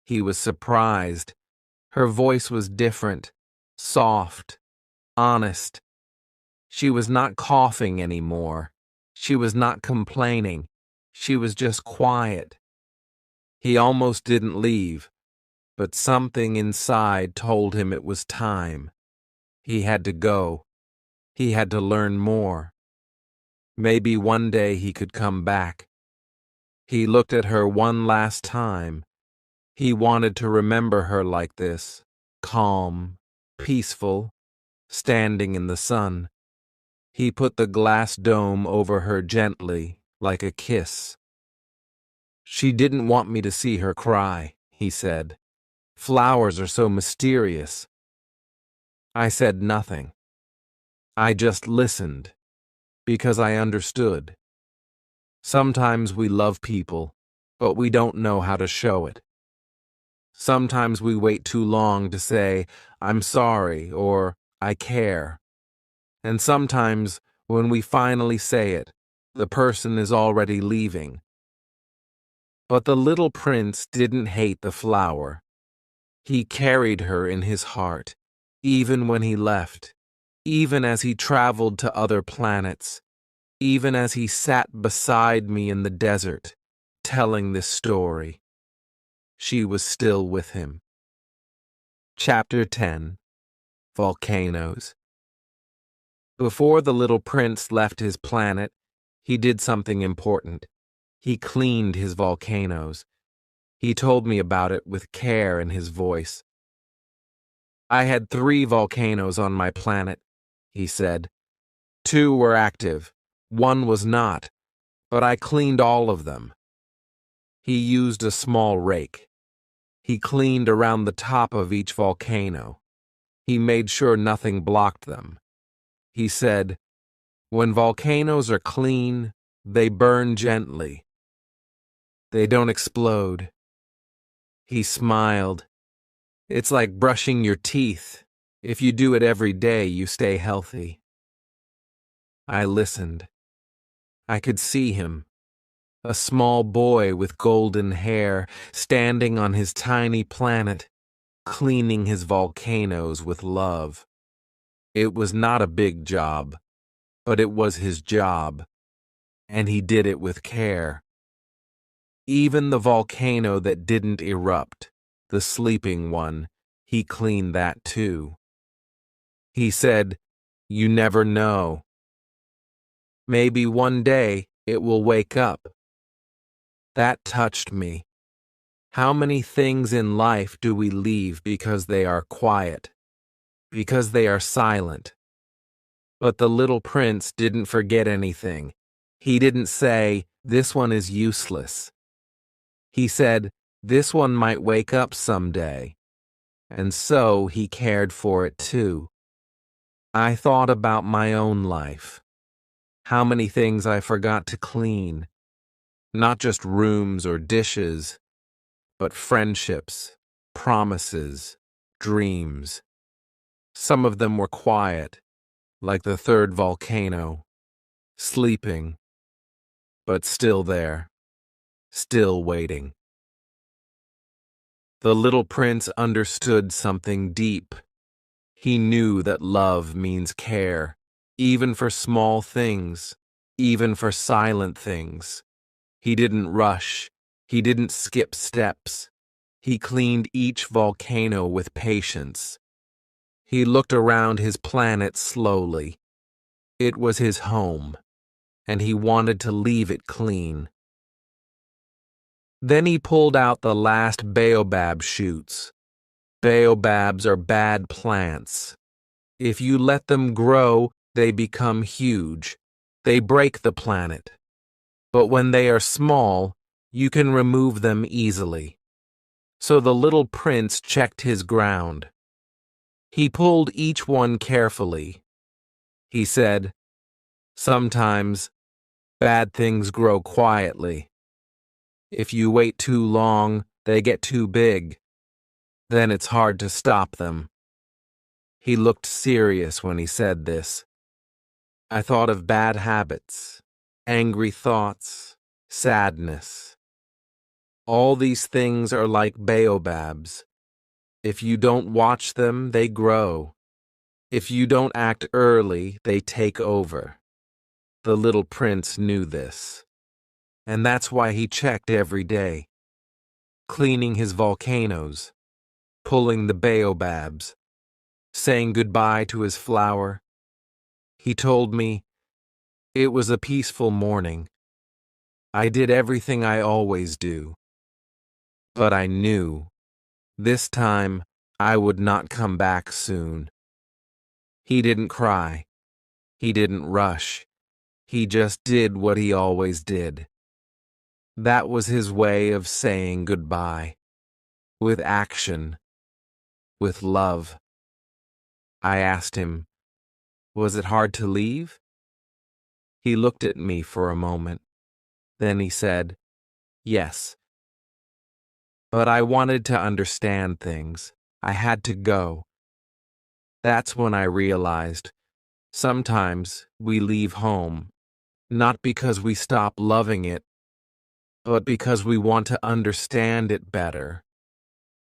He was surprised. Her voice was different, soft, honest. She was not coughing anymore. She was not complaining. She was just quiet. He almost didn't leave, but something inside told him it was time. He had to go. He had to learn more. Maybe one day he could come back. He looked at her one last time. He wanted to remember her like this, calm, peaceful, standing in the sun. He put the glass dome over her gently, like a kiss. "She didn't want me to see her cry," he said. "Flowers are so mysterious." I said nothing. I just listened, because I understood. Sometimes we love people, but we don't know how to show it. Sometimes we wait too long to say, "I'm sorry," or "I care." And sometimes, when we finally say it, the person is already leaving. But the little prince didn't hate the flower. He carried her in his heart, even when he left, even as he traveled to other planets, even as he sat beside me in the desert, telling this story. She was still with him. Chapter 10. Volcanoes. Before the little prince left his planet, he did something important. He cleaned his volcanoes. He told me about it with care in his voice. "I had 3 volcanoes on my planet," he said. 2 were active, 1 was not, but I cleaned all of them. He used a small rake. He cleaned around the top of each volcano. He made sure nothing blocked them. He said, "When volcanoes are clean, they burn gently. They don't explode." He smiled. "It's like brushing your teeth. If you do it every day, you stay healthy." I listened. I could see him, a small boy with golden hair, standing on his tiny planet, cleaning his volcanoes with love. It was not a big job, but it was his job, and he did it with care. Even the volcano that didn't erupt, the sleeping one, he cleaned that too. He said, "You never know. Maybe one day it will wake up." That touched me. How many things in life do we leave because they are quiet, because they are silent? But the little prince didn't forget anything. He didn't say, "This one is useless." He said, "This one might wake up someday." And so he cared for it too. I thought about my own life. How many things I forgot to clean. Not just rooms or dishes, but friendships, promises, dreams. Some of them were quiet, like the third volcano, sleeping, but still there, still waiting. The little prince understood something deep. He knew that love means care, even for small things, even for silent things. He didn't rush. He didn't skip steps. He cleaned each volcano with patience. He looked around his planet slowly. It was his home, and he wanted to leave it clean. Then he pulled out the last baobab shoots. Baobabs are bad plants. If you let them grow, they become huge. They break the planet. But when they are small, you can remove them easily. So the little prince checked his ground. He pulled each one carefully. He said, "Sometimes bad things grow quietly. If you wait too long, they get too big. Then it's hard to stop them." He looked serious when he said this. I thought of bad habits, angry thoughts, sadness. All these things are like baobabs. If you don't watch them, they grow. If you don't act early, they take over. The little prince knew this. And that's why he checked every day, cleaning his volcanoes, pulling the baobabs, saying goodbye to his flower. He told me, "It was a peaceful morning. I did everything I always do. But I knew, this time, I would not come back soon." He didn't cry. He didn't rush. He just did what he always did. That was his way of saying goodbye. With action. With love. I asked him, "Was it hard to leave?" He looked at me for a moment. Then he said, "Yes. But I wanted to understand things. I had to go." That's when I realized, sometimes we leave home, not because we stop loving it, but because we want to understand it better.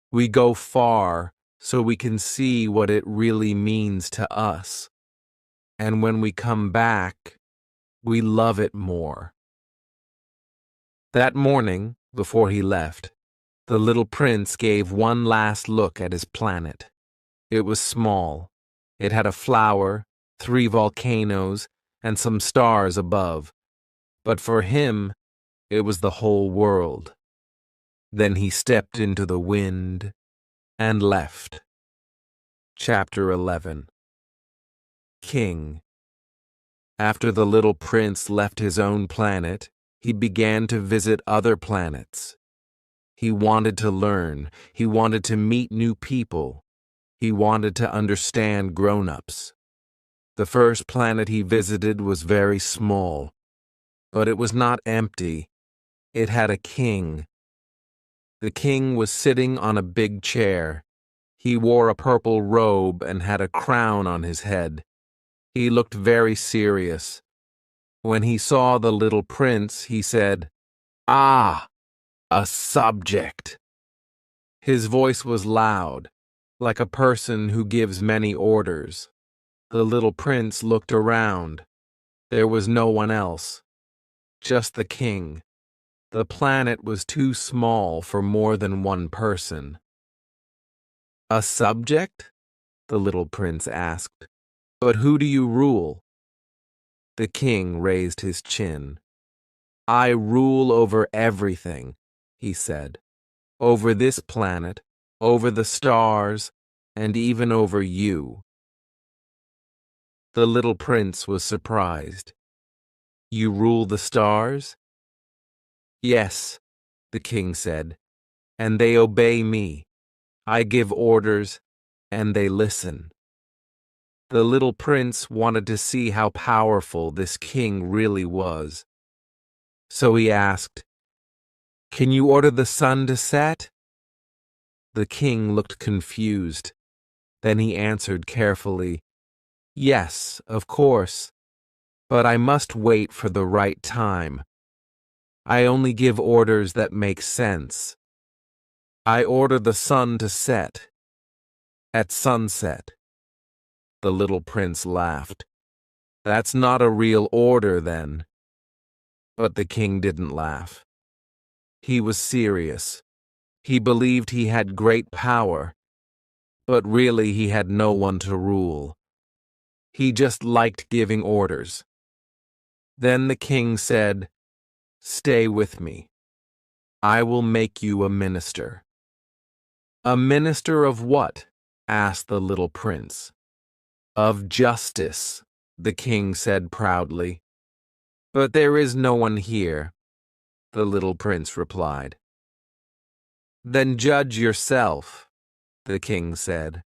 We go far so we can see what it really means to us. And when we come back, we love it more. That morning, before he left, the little prince gave one last look at his planet. It was small. It had a flower, 3 volcanoes, and some stars above. But for him, it was the whole world. Then he stepped into the wind and left. Chapter 11. King. After the little prince left his own planet, he began to visit other planets. He wanted to learn. He wanted to meet new people. He wanted to understand grown-ups. The first planet he visited was very small, but it was not empty. It had a king. The king was sitting on a big chair. He wore a purple robe and had a crown on his head. He looked very serious. When he saw the little prince, he said, "Ah, a subject." His voice was loud, like a person who gives many orders. The little prince looked around. There was no one else, just the king. The planet was too small for more than one person. "A subject?" the little prince asked. "But who do you rule?" The king raised his chin. "I rule over everything," he said. "Over this planet, over the stars, and even over you." The little prince was surprised. You rule the stars? Yes, the king said, and they obey me. I give orders, and they listen. The little prince wanted to see how powerful this king really was. So he asked, Can you order the sun to set? The king looked confused. Then he answered carefully, Yes, of course, but I must wait for the right time. I only give orders that make sense. I order the sun to set at sunset. The little prince laughed. That's not a real order, then. But the king didn't laugh. He was serious. He believed he had great power, but really he had no one to rule. He just liked giving orders. Then the king said, Stay with me. I will make you a minister. A minister of what? Asked the little prince. Of justice, the king said proudly. But there is no one here, the little prince replied. Then judge yourself, the king said.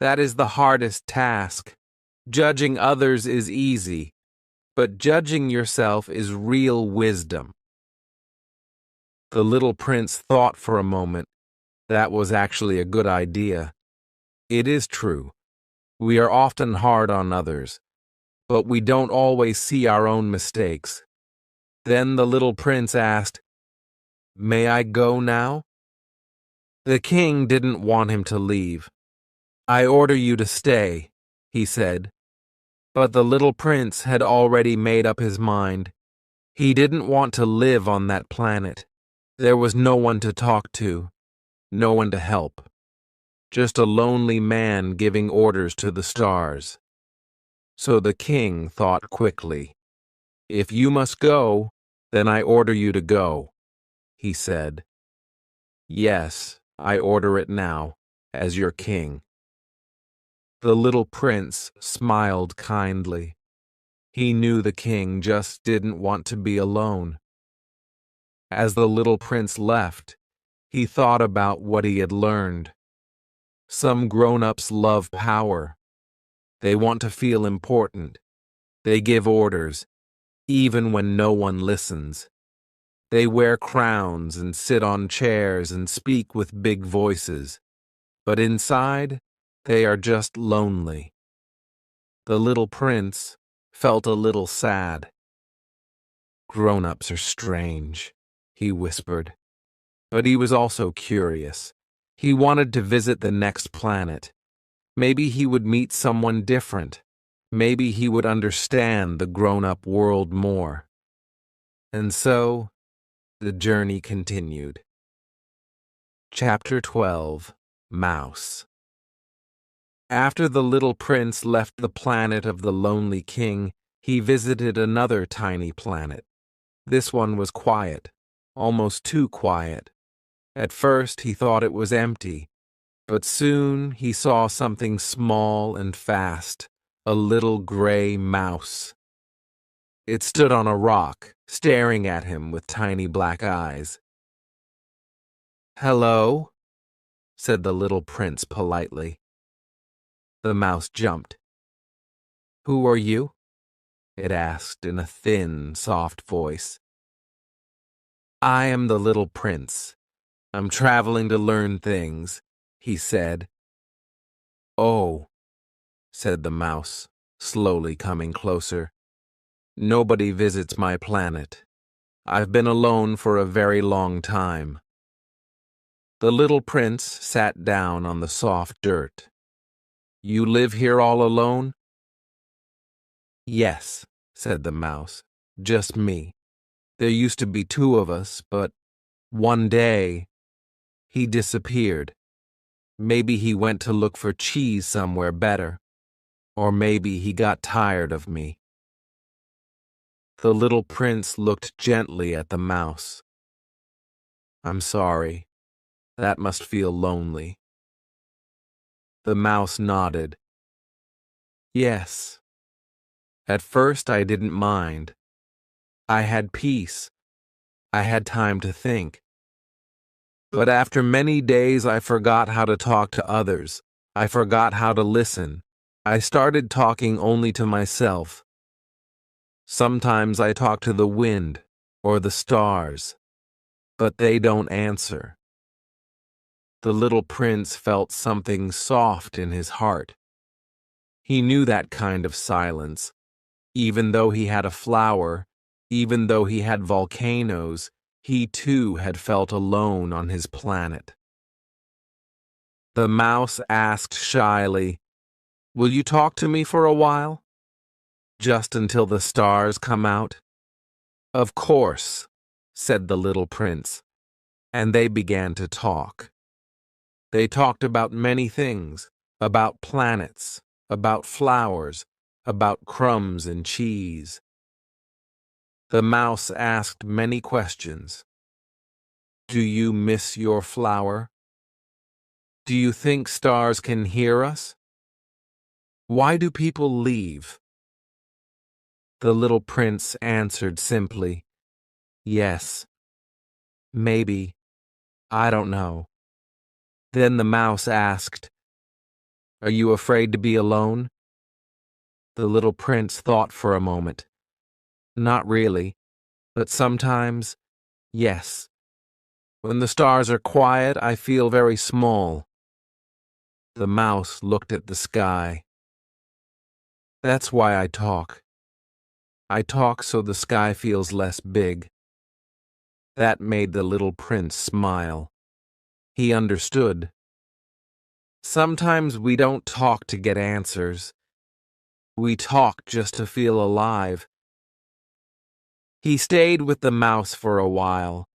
That is the hardest task. Judging others is easy, but judging yourself is real wisdom. The little prince thought for a moment. That was actually a good idea. It is true. We are often hard on others, but we don't always see our own mistakes. Then the little prince asked, May I go now? The king didn't want him to leave. I order you to stay, he said. But the little prince had already made up his mind. He didn't want to live on that planet. There was no one to talk to, no one to help. Just a lonely man giving orders to the stars. So the king thought quickly. If you must go, then I order you to go, he said. Yes, I order it now, as your king. The little prince smiled kindly. He knew the king just didn't want to be alone. As the little prince left, he thought about what he had learned. Some grown-ups love power. They want to feel important. They give orders, even when no one listens. They wear crowns and sit on chairs and speak with big voices. But inside, they are just lonely. The little prince felt a little sad. Grown-ups are strange, he whispered. But he was also curious. He wanted to visit the next planet. Maybe he would meet someone different. Maybe he would understand the grown-up world more. And so, the journey continued. Chapter 12. Mouse. After the little prince left the planet of the lonely king, he visited another tiny planet. This one was quiet, almost too quiet. At first he thought it was empty, but soon he saw something small and fast, a little gray mouse. It stood on a rock, staring at him with tiny black eyes. "Hello," said the little prince politely. The mouse jumped. "Who are you?" it asked in a thin, soft voice. "I am the little prince. I'm traveling to learn things," he said. "Oh," said the mouse, slowly coming closer. "Nobody visits my planet. I've been alone for a very long time." The little prince sat down on the soft dirt. "You live here all alone?" "Yes," said the mouse, "just me. There used to be two of us, but one day he disappeared. Maybe he went to look for cheese somewhere better, or maybe he got tired of me." The little prince looked gently at the mouse. "I'm sorry. That must feel lonely." The mouse nodded. Yes. At first I didn't mind. I had peace. I had time to think. But after many days I forgot how to talk to others. I forgot how to listen. I started talking only to myself. Sometimes I talk to the wind or the stars, but they don't answer. The little prince felt something soft in his heart. He knew that kind of silence. Even though he had a flower, even though he had volcanoes, he too had felt alone on his planet. The mouse asked shyly, "Will you talk to me for a while? Just until the stars come out?" "Of course," said the little prince, and they began to talk. They talked about many things, about planets, about flowers, about crumbs and cheese. The mouse asked many questions. "Do you miss your flower? Do you think stars can hear us? Why do people leave?" The little prince answered simply, "Yes, maybe, I don't know." Then the mouse asked, "Are you afraid to be alone?" The little prince thought for a moment. "Not really, but sometimes, yes. When the stars are quiet, I feel very small." The mouse looked at the sky. "That's why I talk. I talk so the sky feels less big." That made the little prince smile. He understood. Sometimes we don't talk to get answers. We talk just to feel alive. He stayed with the mouse for a while.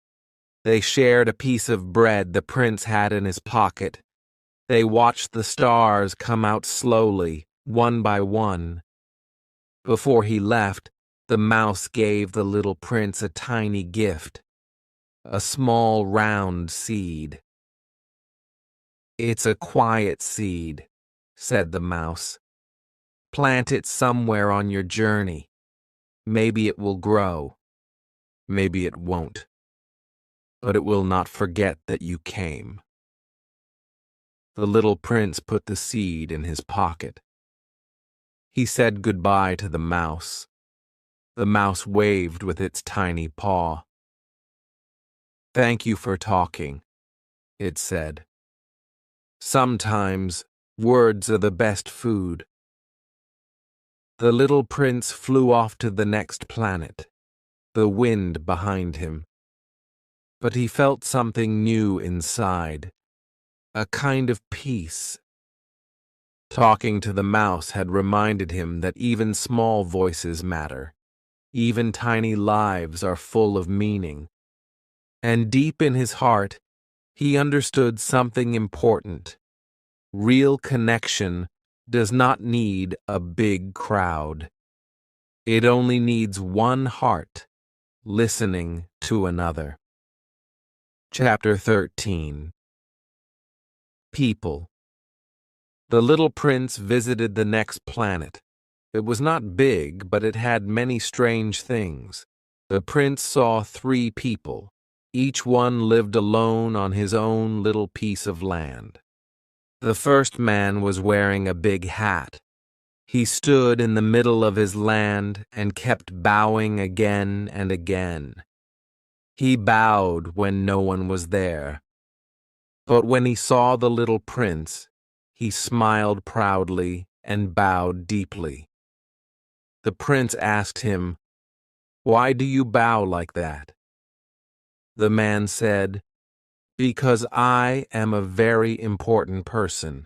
They shared a piece of bread the prince had in his pocket. They watched the stars come out slowly, one by one. Before he left, the mouse gave the little prince a tiny gift, a small round seed. "It's a quiet seed," said the mouse. "Plant it somewhere on your journey. Maybe it will grow. Maybe it won't. But it will not forget that you came." The little prince put the seed in his pocket. He said goodbye to the mouse. The mouse waved with its tiny paw. "Thank you for talking," it said. "Sometimes words are the best food." The little prince flew off to the next planet, the wind behind him. But he felt something new inside, a kind of peace. Talking to the mouse had reminded him that even small voices matter. Even tiny lives are full of meaning. And deep in his heart, he understood something important. Real connection does not need a big crowd. It only needs one heart listening to another. Chapter 13. People. The little prince visited the next planet. It was not big, but it had many strange things. The prince saw 3 people. Each one lived alone on his own little piece of land. The first man was wearing a big hat. He stood in the middle of his land and kept bowing again and again. He bowed when no one was there. But when he saw the little prince, he smiled proudly and bowed deeply. The prince asked him, "Why do you bow like that?" The man said, "Because I am a very important person.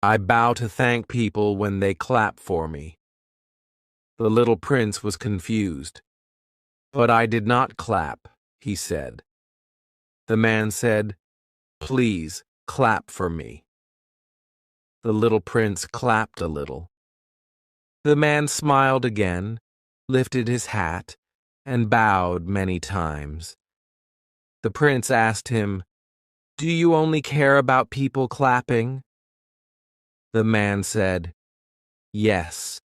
I bow to thank people when they clap for me." The little prince was confused. "But I did not clap," he said. The man said, "Please clap for me." The little prince clapped a little. The man smiled again, lifted his hat, and bowed many times. The prince asked him, "Do you only care about people clapping?" The man said, Yes.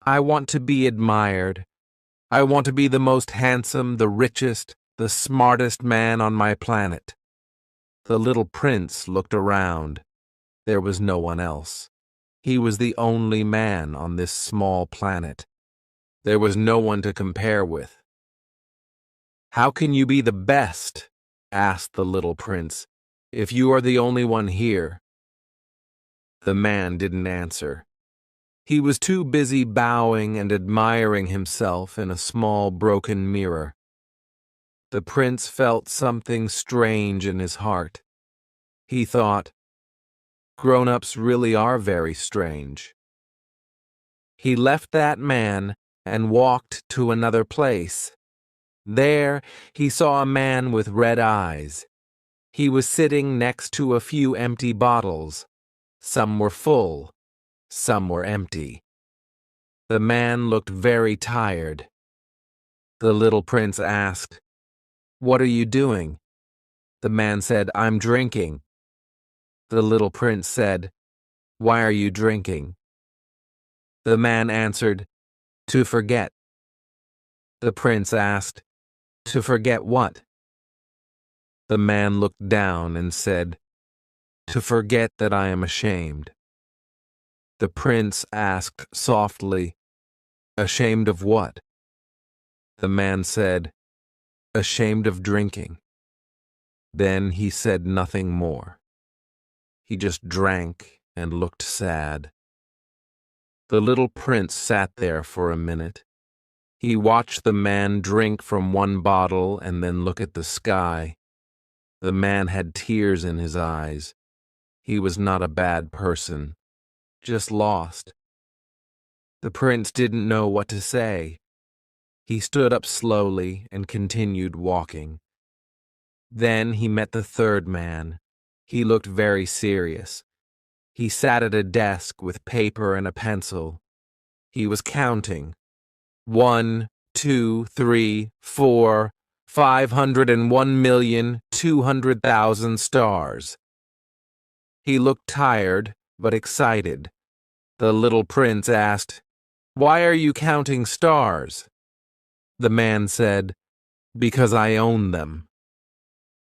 I want to be admired. I want to be the most handsome, the richest, the smartest man on my planet. The little prince looked around. There was no one else. He was the only man on this small planet. There was no one to compare with. "How can you be the best?" asked the little prince, "if you are the only one here?" The man didn't answer. He was too busy bowing and admiring himself in a small broken mirror. The prince felt something strange in his heart. He thought, grown-ups really are very strange. He left that man and walked to another place. There, he saw a man with red eyes. He was sitting next to a few empty bottles. Some were full, some were empty. The man looked very tired. The little prince asked, "What are you doing?" The man said, "I'm drinking." The little prince said, "Why are you drinking?" The man answered, "To forget." The prince asked, "To forget what?" The man looked down and said, "To forget that I am ashamed." The prince asked softly, "Ashamed of what?" The man said, "Ashamed of drinking." Then he said nothing more. He just drank and looked sad. The little prince sat there for a minute. He watched the man drink from one bottle and then look at the sky. The man had tears in his eyes. He was not a bad person, just lost. The prince didn't know what to say. He stood up slowly and continued walking. Then he met the third man. He looked very serious. He sat at a desk with paper and a pencil. He was counting. 1, 2, 3, 4, 501,200,000 stars. He looked tired, but excited. The little prince asked, "Why are you counting stars?" The man said, "Because I own them."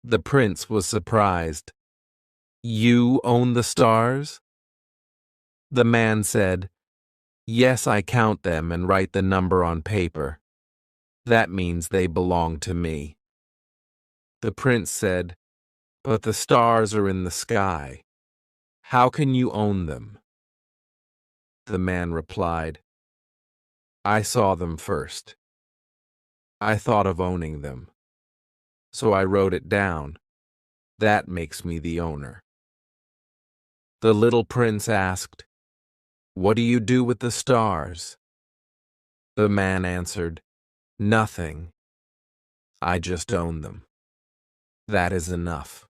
The prince was surprised. "You own the stars?" The man said, "Yes, I count them and write the number on paper. That means they belong to me." The prince said, "But the stars are in the sky. How can you own them?" The man replied, "I saw them first. I thought of owning them. So I wrote it down. That makes me the owner." The little prince asked, "What do you do with the stars?" The man answered, "Nothing. I just own them. That is enough."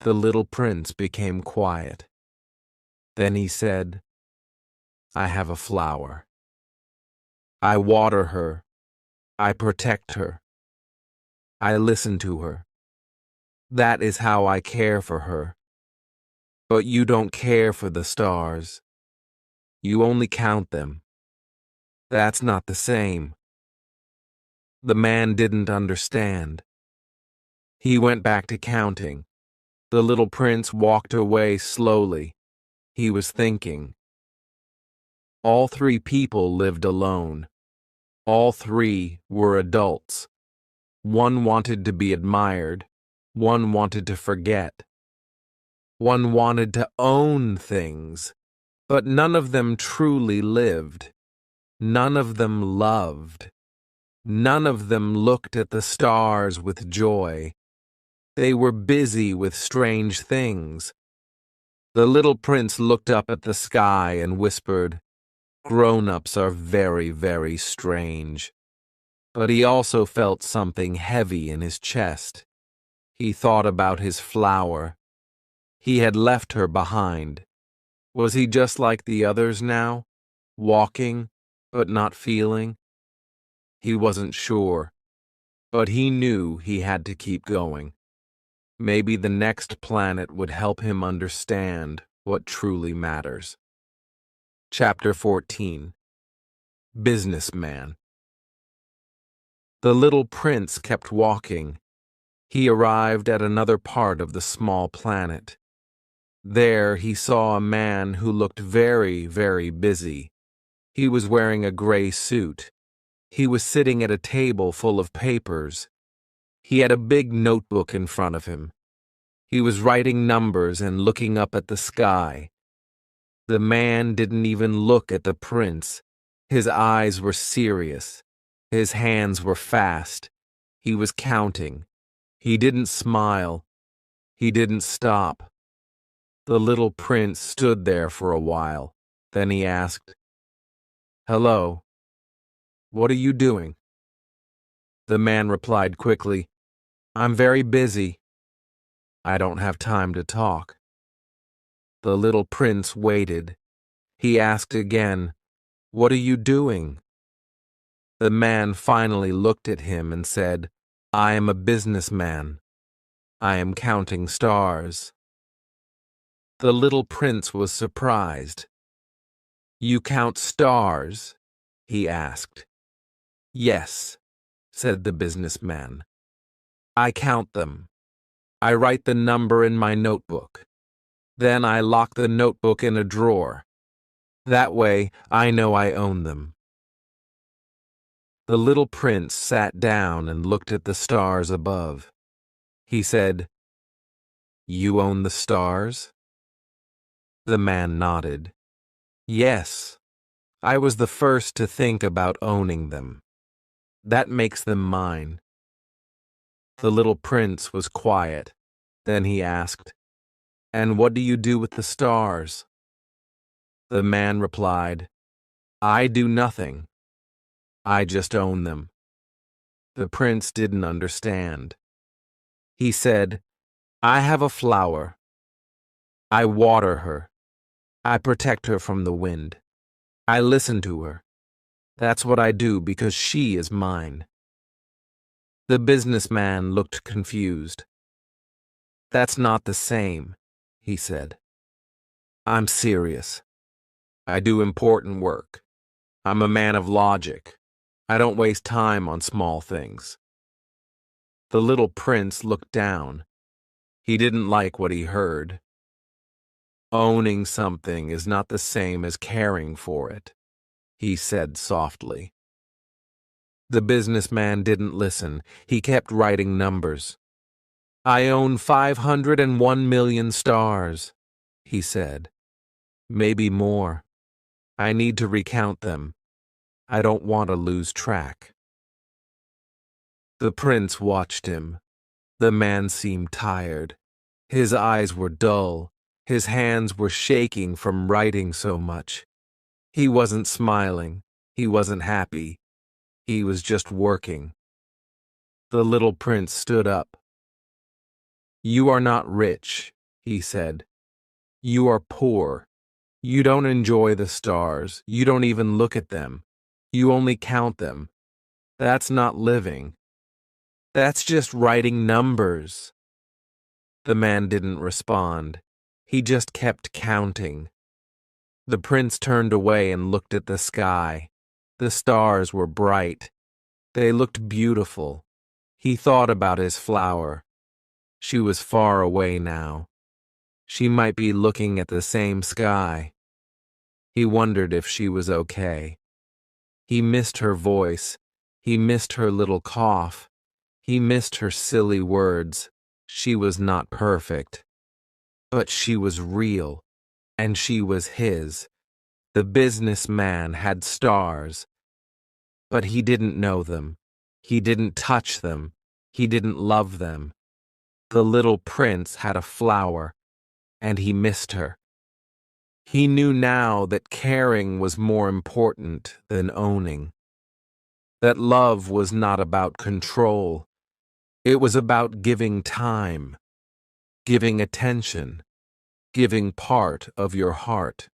The little prince became quiet. Then he said, "I have a flower. I water her. I protect her. I listen to her. That is how I care for her. But you don't care for the stars. You only count them. That's not the same." The man didn't understand. He went back to counting. The little prince walked away slowly. He was thinking. All three people lived alone. All three were adults. One wanted to be admired. One wanted to forget. One wanted to own things. But none of them truly lived. None of them loved. None of them looked at the stars with joy. They were busy with strange things. The little prince looked up at the sky and whispered, "Grown-ups are very, very strange." But he also felt something heavy in his chest. He thought about his flower. He had left her behind. Was he just like the others now, walking, but not feeling? He wasn't sure, but he knew he had to keep going. Maybe the next planet would help him understand what truly matters. Chapter 14. Businessman. The little prince kept walking. He arrived at another part of the small planet. There he saw a man who looked very, very busy. He was wearing a gray suit. He was sitting at a table full of papers. He had a big notebook in front of him. He was writing numbers and looking up at the sky. The man didn't even look at the prince. His eyes were serious. His hands were fast. He was counting. He didn't smile. He didn't stop. The little prince stood there for a while. Then he asked, "Hello, what are you doing?" The man replied quickly, "I'm very busy. I don't have time to talk." The little prince waited. He asked again, "What are you doing?" The man finally looked at him and said, "I am a businessman. I am counting stars." The little prince was surprised. "You count stars?" he asked. "Yes," said the businessman. "I count them. I write the number in my notebook. Then I lock the notebook in a drawer. That way I know I own them." The little prince sat down and looked at the stars above. He said, "You own the stars?" The man nodded. "Yes, I was the first to think about owning them. That makes them mine." The little prince was quiet. Then he asked, "And what do you do with the stars?" The man replied, "I do nothing. I just own them." The prince didn't understand. He said, "I have a flower. I water her. I protect her from the wind. I listen to her. That's what I do because she is mine." The businessman looked confused. "That's not the same," he said. "I'm serious. I do important work. I'm a man of logic. I don't waste time on small things." The little prince looked down. He didn't like what he heard. "Owning something is not the same as caring for it," he said softly. The businessman didn't listen. He kept writing numbers. "I own 501 million stars," he said. "Maybe more. I need to recount them. I don't want to lose track." The prince watched him. The man seemed tired. His eyes were dull. His hands were shaking from writing so much. He wasn't smiling. He wasn't happy. He was just working. The little prince stood up. "You are not rich," he said. "You are poor. You don't enjoy the stars. You don't even look at them. You only count them. That's not living. That's just writing numbers." The man didn't respond. He just kept counting. The prince turned away and looked at the sky. The stars were bright. They looked beautiful. He thought about his flower. She was far away now. She might be looking at the same sky. He wondered if she was okay. He missed her voice. He missed her little cough. He missed her silly words. She was not perfect. But she was real, and she was his. The businessman had stars, but he didn't know them. He didn't touch them. He didn't love them. The little prince had a flower, and he missed her. He knew now that caring was more important than owning. That love was not about control. It was about giving time, giving attention, giving part of your heart.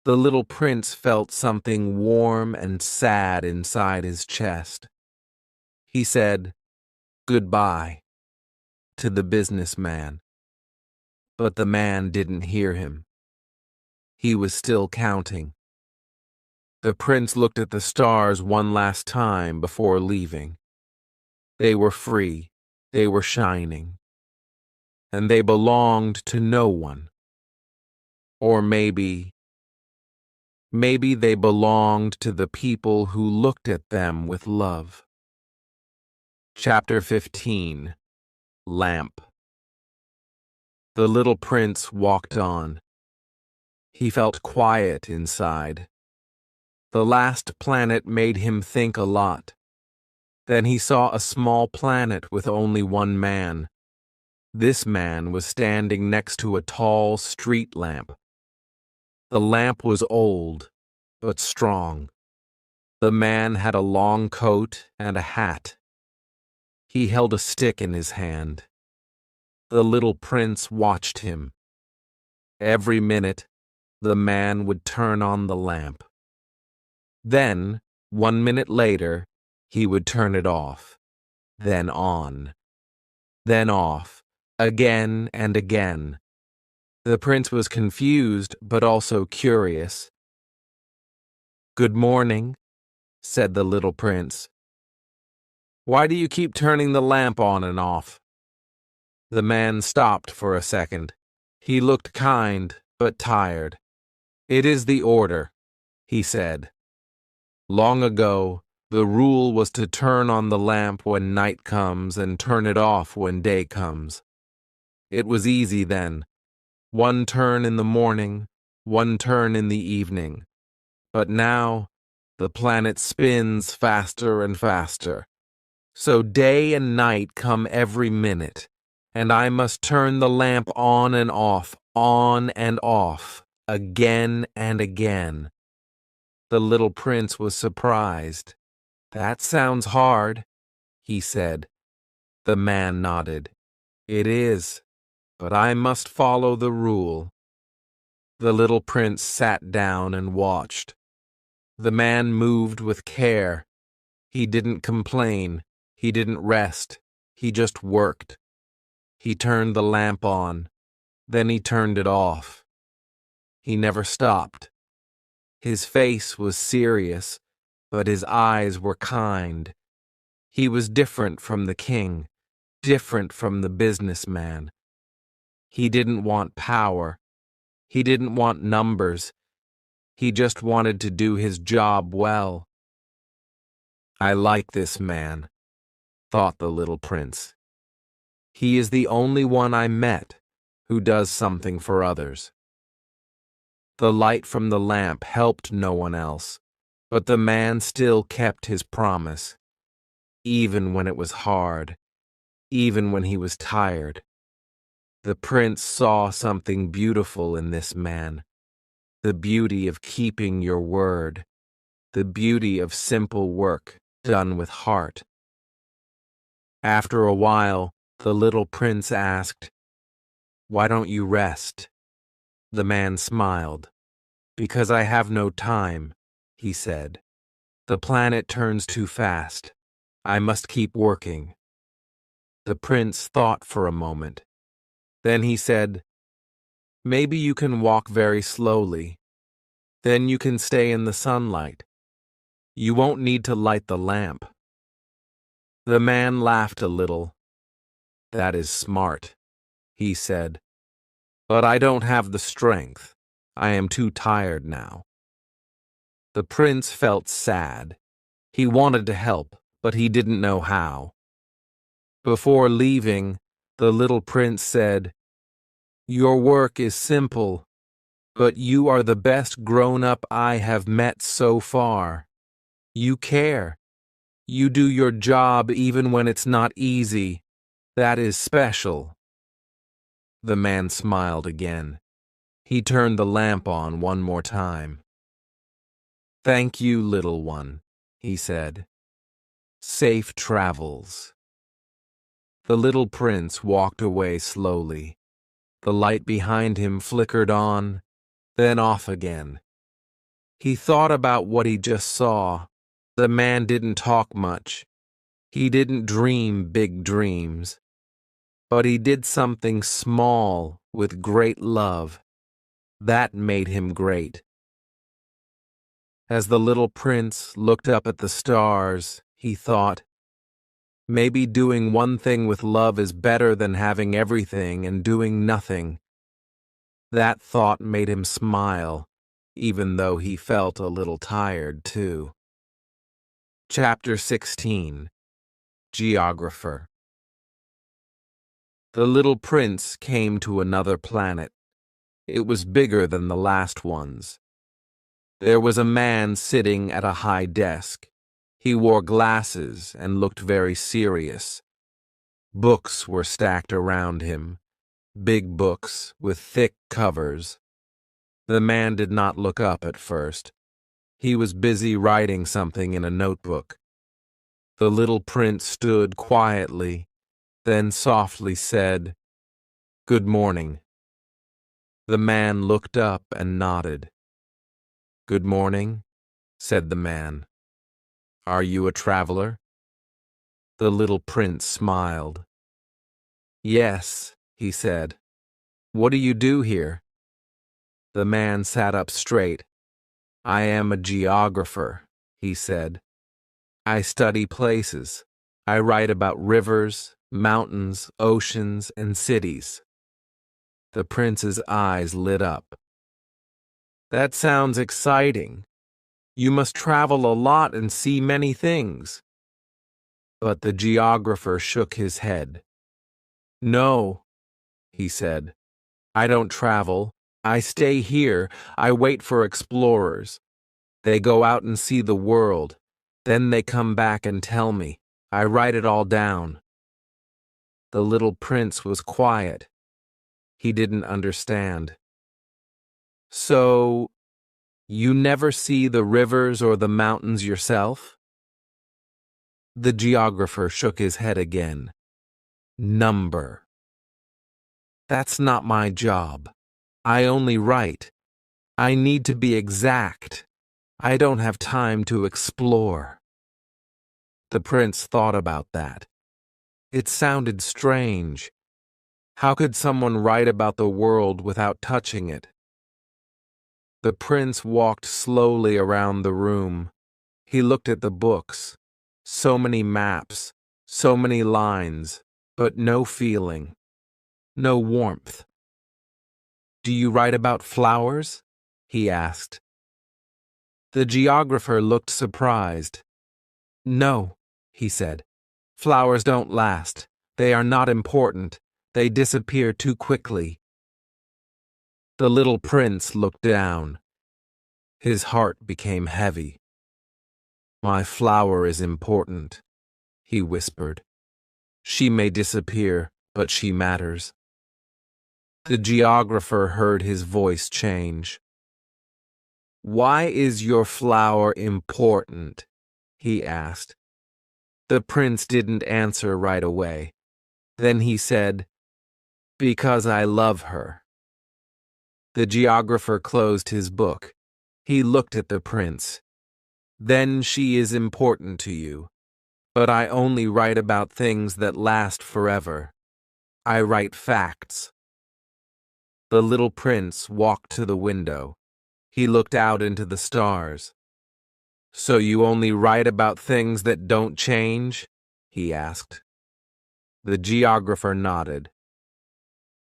The little prince felt something warm and sad inside his chest. He said, "Goodbye," to the businessman. But the man didn't hear him. He was still counting. The prince looked at the stars one last time before leaving. They were free, they were shining, and they belonged to no one. Or maybe they belonged to the people who looked at them with love. Chapter 15. Lamp. The little prince walked on. He felt quiet inside. The last planet made him think a lot. Then he saw a small planet with only one man. This man was standing next to a tall street lamp. The lamp was old, but strong. The man had a long coat and a hat. He held a stick in his hand. The little prince watched him. Every minute, the man would turn on the lamp. Then, 1 minute later, he would turn it off, then on, then off, again and again. The prince was confused, but also curious. "Good morning," said the little prince. "Why do you keep turning the lamp on and off?" The man stopped for a second. He looked kind, but tired. "It is the order," he said. "Long ago, the rule was to turn on the lamp when night comes and turn it off when day comes. It was easy then. One turn in the morning, one turn in the evening. But now, the planet spins faster and faster. So day and night come every minute, and I must turn the lamp on and off, again and again." The little prince was surprised. "That sounds hard," he said. The man nodded. "It is, but I must follow the rule." The little prince sat down and watched. The man moved with care. He didn't complain. He didn't rest. He just worked. He turned the lamp on. Then he turned it off. He never stopped. His face was serious, but his eyes were kind. He was different from the king, different from the businessman. He didn't want power. He didn't want numbers. He just wanted to do his job well. "I like this man," thought the little prince. "He is the only one I met who does something for others." The light from the lamp helped no one else, but the man still kept his promise, even when it was hard, even when he was tired. The prince saw something beautiful in this man, the beauty of keeping your word, the beauty of simple work done with heart. After a while, the little prince asked, "Why don't you rest?" The man smiled. "Because I have no time," he said. "The planet turns too fast. I must keep working." The prince thought for a moment. Then he said, "Maybe you can walk very slowly. Then you can stay in the sunlight. You won't need to light the lamp." The man laughed a little. "That is smart," he said. "But I don't have the strength. I am too tired now." The prince felt sad. He wanted to help, but he didn't know how. Before leaving, the little prince said, "Your work is simple, but you are the best grown-up I have met so far. You care. You do your job even when it's not easy. That is special." The man smiled again. He turned the lamp on one more time. "Thank you, little one," he said. "Safe travels." The little prince walked away slowly. The light behind him flickered on, then off again. He thought about what he just saw. The man didn't talk much. He didn't dream big dreams. But he did something small with great love. That made him great. As the little prince looked up at the stars, he thought, maybe doing one thing with love is better than having everything and doing nothing. That thought made him smile, even though he felt a little tired, too. Chapter 16. Geographer. The little prince came to another planet. It was bigger than the last ones. There was a man sitting at a high desk. He wore glasses and looked very serious. Books were stacked around him, big books with thick covers. The man did not look up at first. He was busy writing something in a notebook. The little prince stood quietly, then softly said, "Good morning." The man looked up and nodded. "Good morning," said the man. "Are you a traveler?" The little prince smiled. "Yes," he said. "What do you do here?" The man sat up straight. "I am a geographer," he said. "I study places. I write about rivers, mountains, oceans, and cities." The prince's eyes lit up. "That sounds exciting. You must travel a lot and see many things." But the geographer shook his head. "No," he said. "I don't travel. I stay here. I wait for explorers. They go out and see the world. Then they come back and tell me. I write it all down." The little prince was quiet. He didn't understand. "So, you never see the rivers or the mountains yourself?" The geographer shook his head again. "Number. That's not my job. I only write. I need to be exact. I don't have time to explore." The prince thought about that. It sounded strange. How could someone write about the world without touching it? The prince walked slowly around the room. He looked at the books. So many maps, so many lines, but no feeling, no warmth. "Do you write about flowers?" he asked. The geographer looked surprised. "No," he said. "Flowers don't last. They are not important. They disappear too quickly." The little prince looked down. His heart became heavy. "My flower is important," he whispered. "She may disappear, but she matters." The geographer heard his voice change. "Why is your flower important?" he asked. The prince didn't answer right away. Then he said, "Because I love her." The geographer closed his book. He looked at the prince. "Then she is important to you. But I only write about things that last forever. I write facts." The little prince walked to the window. He looked out into the stars. "So you only write about things that don't change?" he asked. The geographer nodded.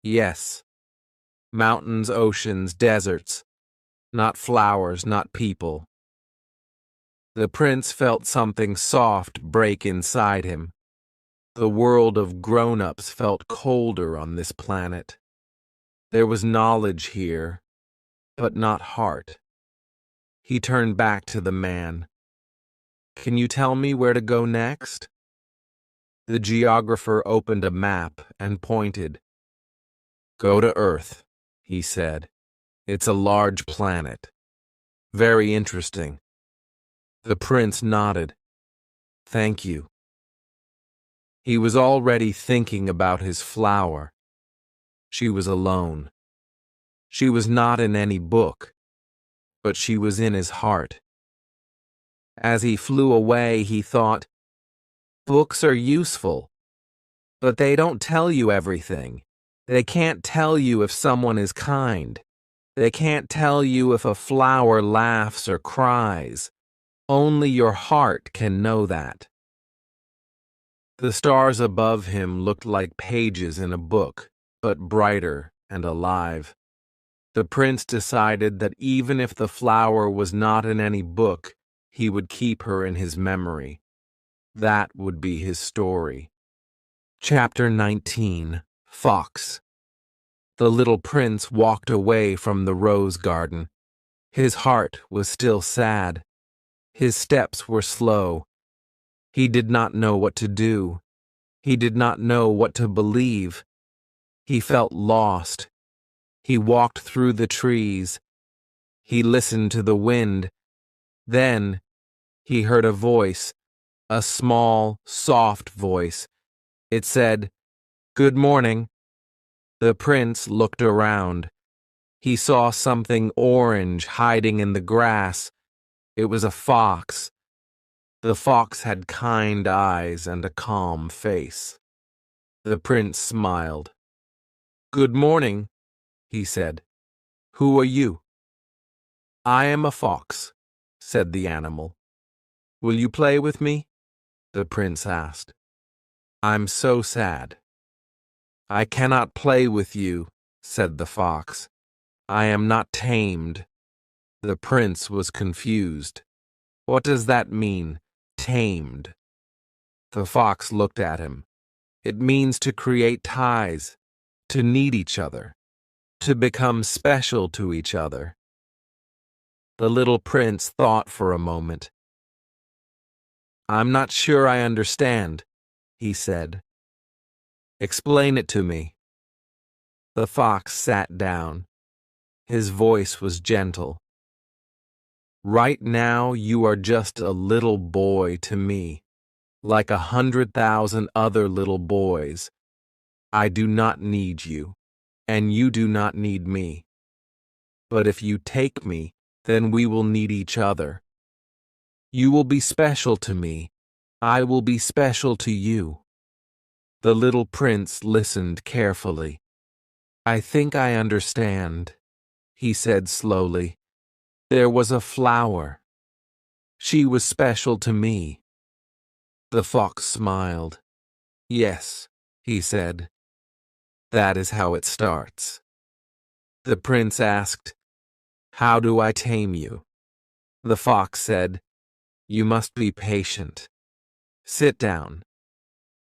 "Yes. Mountains, oceans, deserts. Not flowers, not people." The prince felt something soft break inside him. The world of grown-ups felt colder on this planet. There was knowledge here, but not heart. He turned back to the man. "Can you tell me where to go next?" The geographer opened a map and pointed. "Go to Earth," he said. "It's a large planet. Very interesting." The prince nodded. "Thank you." He was already thinking about his flower. She was alone. She was not in any book, but she was in his heart. As he flew away, he thought, books are useful, but they don't tell you everything. They can't tell you if someone is kind. They can't tell you if a flower laughs or cries. Only your heart can know that. The stars above him looked like pages in a book, but brighter and alive. The prince decided that even if the flower was not in any book, he would keep her in his memory. That would be his story. Chapter 19. Fox. The little prince walked away from the rose garden. His heart was still sad. His steps were slow. He did not know what to do. He did not know what to believe. He felt lost. He walked through the trees. He listened to the wind. Then he heard a voice, a small, soft voice. It said, "Good morning." The prince looked around. He saw something orange hiding in the grass. It was a fox. The fox had kind eyes and a calm face. The prince smiled. "Good morning," he said. "Who are you?" "I am a fox," said the animal. "Will you play with me?" the prince asked. "I'm so sad." "I cannot play with you," said the fox. "I am not tamed." The prince was confused. "What does that mean, tamed?" The fox looked at him. "It means to create ties, to need each other, to become special to each other." The little prince thought for a moment. "I'm not sure I understand," he said. "Explain it to me." The fox sat down. His voice was gentle. "Right now you are just a little boy to me, like 100,000 other little boys. I do not need you, and you do not need me. But if you take me, then we will need each other. You will be special to me. I will be special to you." The little prince listened carefully. "I think I understand," he said slowly. "There was a flower. She was special to me." The fox smiled. "Yes," he said. "That is how it starts." The prince asked, "How do I tame you?" The fox said, "You must be patient. Sit down,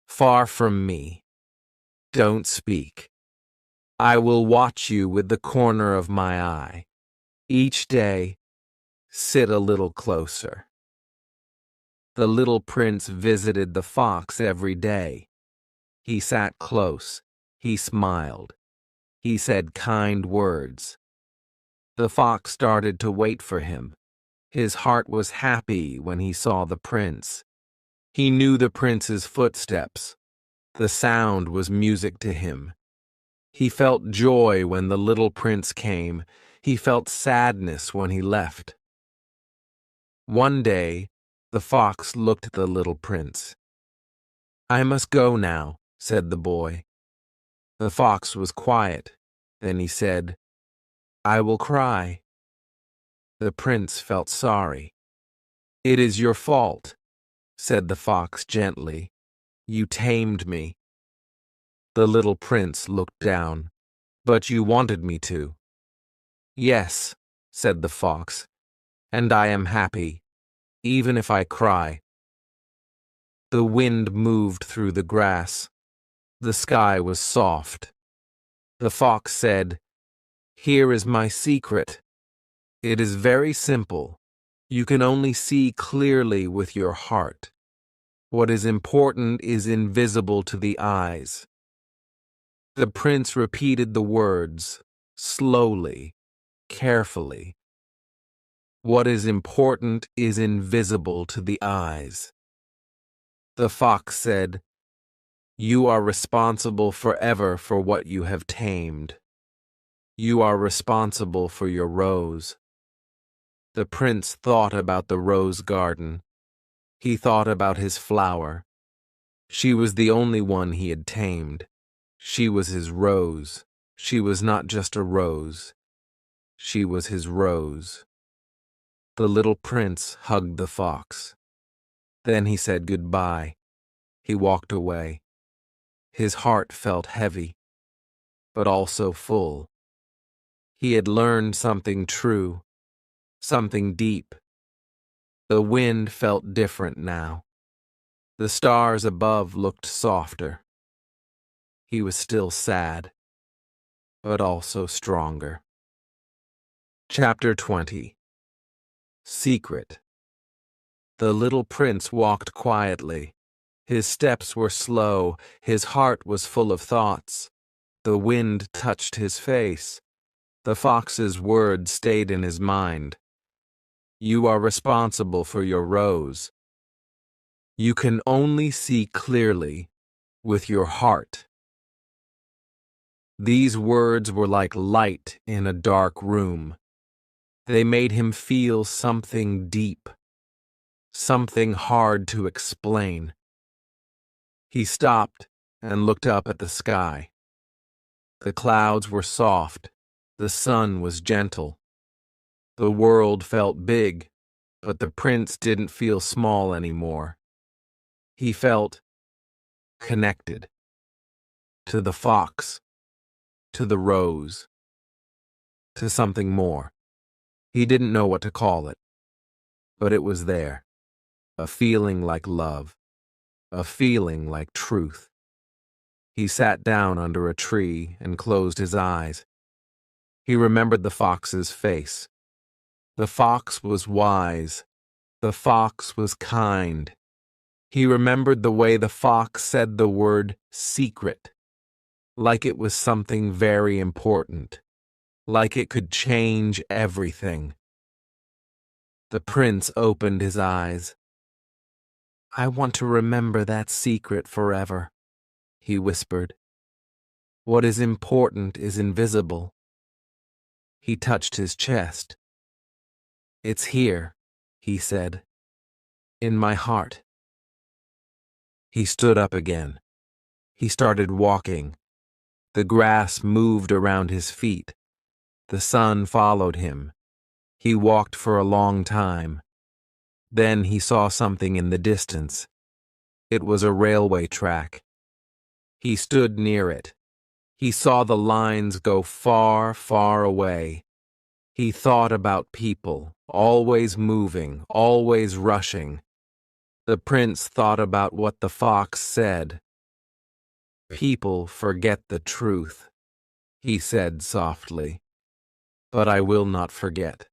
far from me. Don't speak. I will watch you with the corner of my eye. Each day, sit a little closer." The little prince visited the fox every day. He sat close. He smiled. He said kind words. The fox started to wait for him. His heart was happy when he saw the prince. He knew the prince's footsteps. The sound was music to him. He felt joy when the little prince came. He felt sadness when he left. One day, the fox looked at the little prince. "I must go now," said the boy. The fox was quiet. Then he said, "I will cry." The prince felt sorry. "It is your fault," said the fox gently. "You tamed me." The little prince looked down. "But you wanted me to." "Yes," said the fox, "and I am happy, even if I cry." The wind moved through the grass. The sky was soft. The fox said, "Here is my secret. It is very simple. You can only see clearly with your heart. What is important is invisible to the eyes." The prince repeated the words, slowly, carefully. What is important is invisible to the eyes. The fox said, "You are responsible forever for what you have tamed. You are responsible for your rose." The prince thought about the rose garden. He thought about his flower. She was the only one he had tamed. She was his rose. She was not just a rose. She was his rose. The little prince hugged the fox. Then he said goodbye. He walked away. His heart felt heavy, but also full. He had learned something true, something deep. The wind felt different now. The stars above looked softer. He was still sad, but also stronger. Chapter 20. Secret. The little prince walked quietly. His steps were slow, his heart was full of thoughts. The wind touched his face. The fox's words stayed in his mind. You are responsible for your rose. You can only see clearly with your heart. These words were like light in a dark room. They made him feel something deep, something hard to explain. He stopped and looked up at the sky. The clouds were soft, the sun was gentle. The world felt big, but the prince didn't feel small anymore. He felt connected to the fox, to the rose, to something more. He didn't know what to call it, but it was there, a feeling like love, a feeling like truth. He sat down under a tree and closed his eyes. He remembered the fox's face. The fox was wise. The fox was kind. He remembered the way the fox said the word secret, like it was something very important, like it could change everything. The prince opened his eyes. I want to remember that secret forever, he whispered. What is important is invisible. He touched his chest. It's here, he said, in my heart. He stood up again. He started walking. The grass moved around his feet. The sun followed him. He walked for a long time. Then he saw something in the distance. It was a railway track. He stood near it. He saw the lines go far, far away. He thought about people, always moving, always rushing. The prince thought about what the fox said. People forget the truth, he said softly, but I will not forget.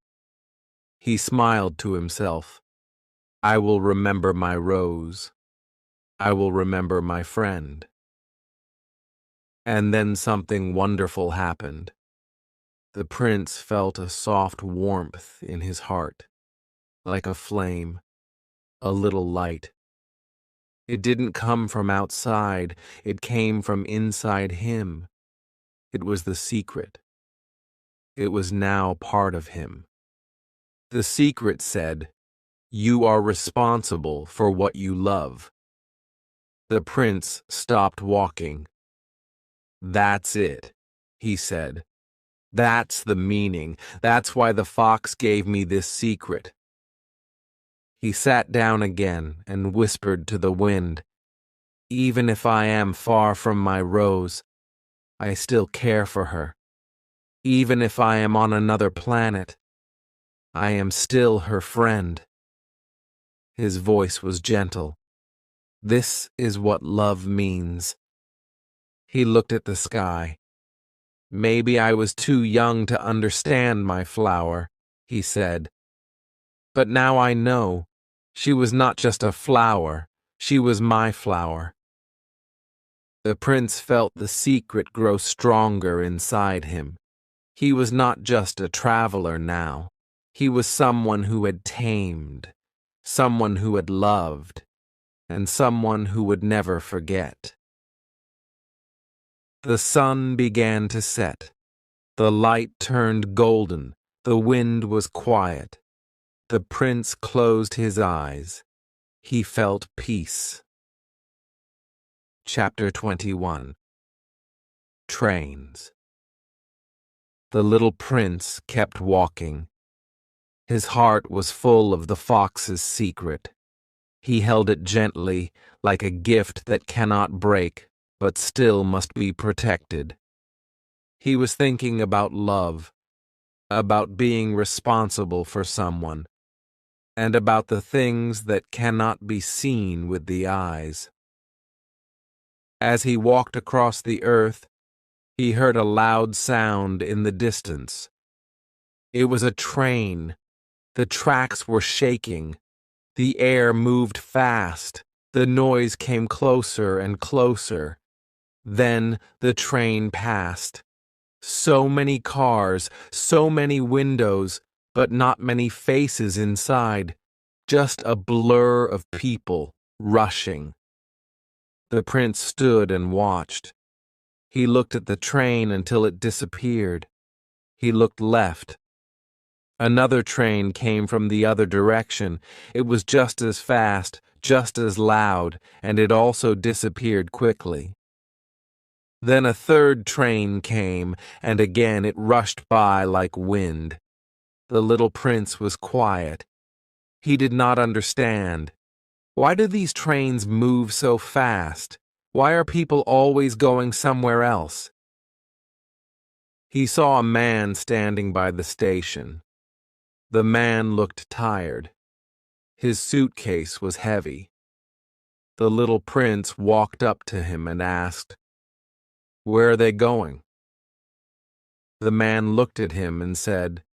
He smiled to himself. I will remember my rose. I will remember my friend. And then something wonderful happened. The prince felt a soft warmth in his heart, like a flame, a little light. It didn't come from outside, it came from inside him. It was the secret. It was now part of him. The secret said, you are responsible for what you love. The prince stopped walking. That's it, he said. That's the meaning. That's why the fox gave me this secret. He sat down again and whispered to the wind, even if I am far from my rose, I still care for her. Even if I am on another planet, I am still her friend. His voice was gentle. This is what love means. He looked at the sky. Maybe I was too young to understand my flower, he said. But now I know. She was not just a flower. She was my flower. The prince felt the secret grow stronger inside him. He was not just a traveler now. He was someone who had tamed, someone who had loved, and someone who would never forget. The sun began to set. The light turned golden. The wind was quiet. The prince closed his eyes. He felt peace. Chapter 21. Trains. The little prince kept walking. His heart was full of the fox's secret. He held it gently, like a gift that cannot break, but still must be protected. He was thinking about love, about being responsible for someone, and about the things that cannot be seen with the eyes. As he walked across the earth, he heard a loud sound in the distance. It was a train. The tracks were shaking. The air moved fast. The noise came closer and closer. Then the train passed. So many cars, so many windows, but not many faces inside. Just a blur of people rushing. The prince stood and watched. He looked at the train until it disappeared. He looked left. Another train came from the other direction. It was just as fast, just as loud, and it also disappeared quickly. Then a third train came, and again it rushed by like wind. The little prince was quiet. He did not understand. Why do these trains move so fast? Why are people always going somewhere else? He saw a man standing by the station. The man looked tired. His suitcase was heavy. The little prince walked up to him and asked, "Where are they going?" The man looked at him and said,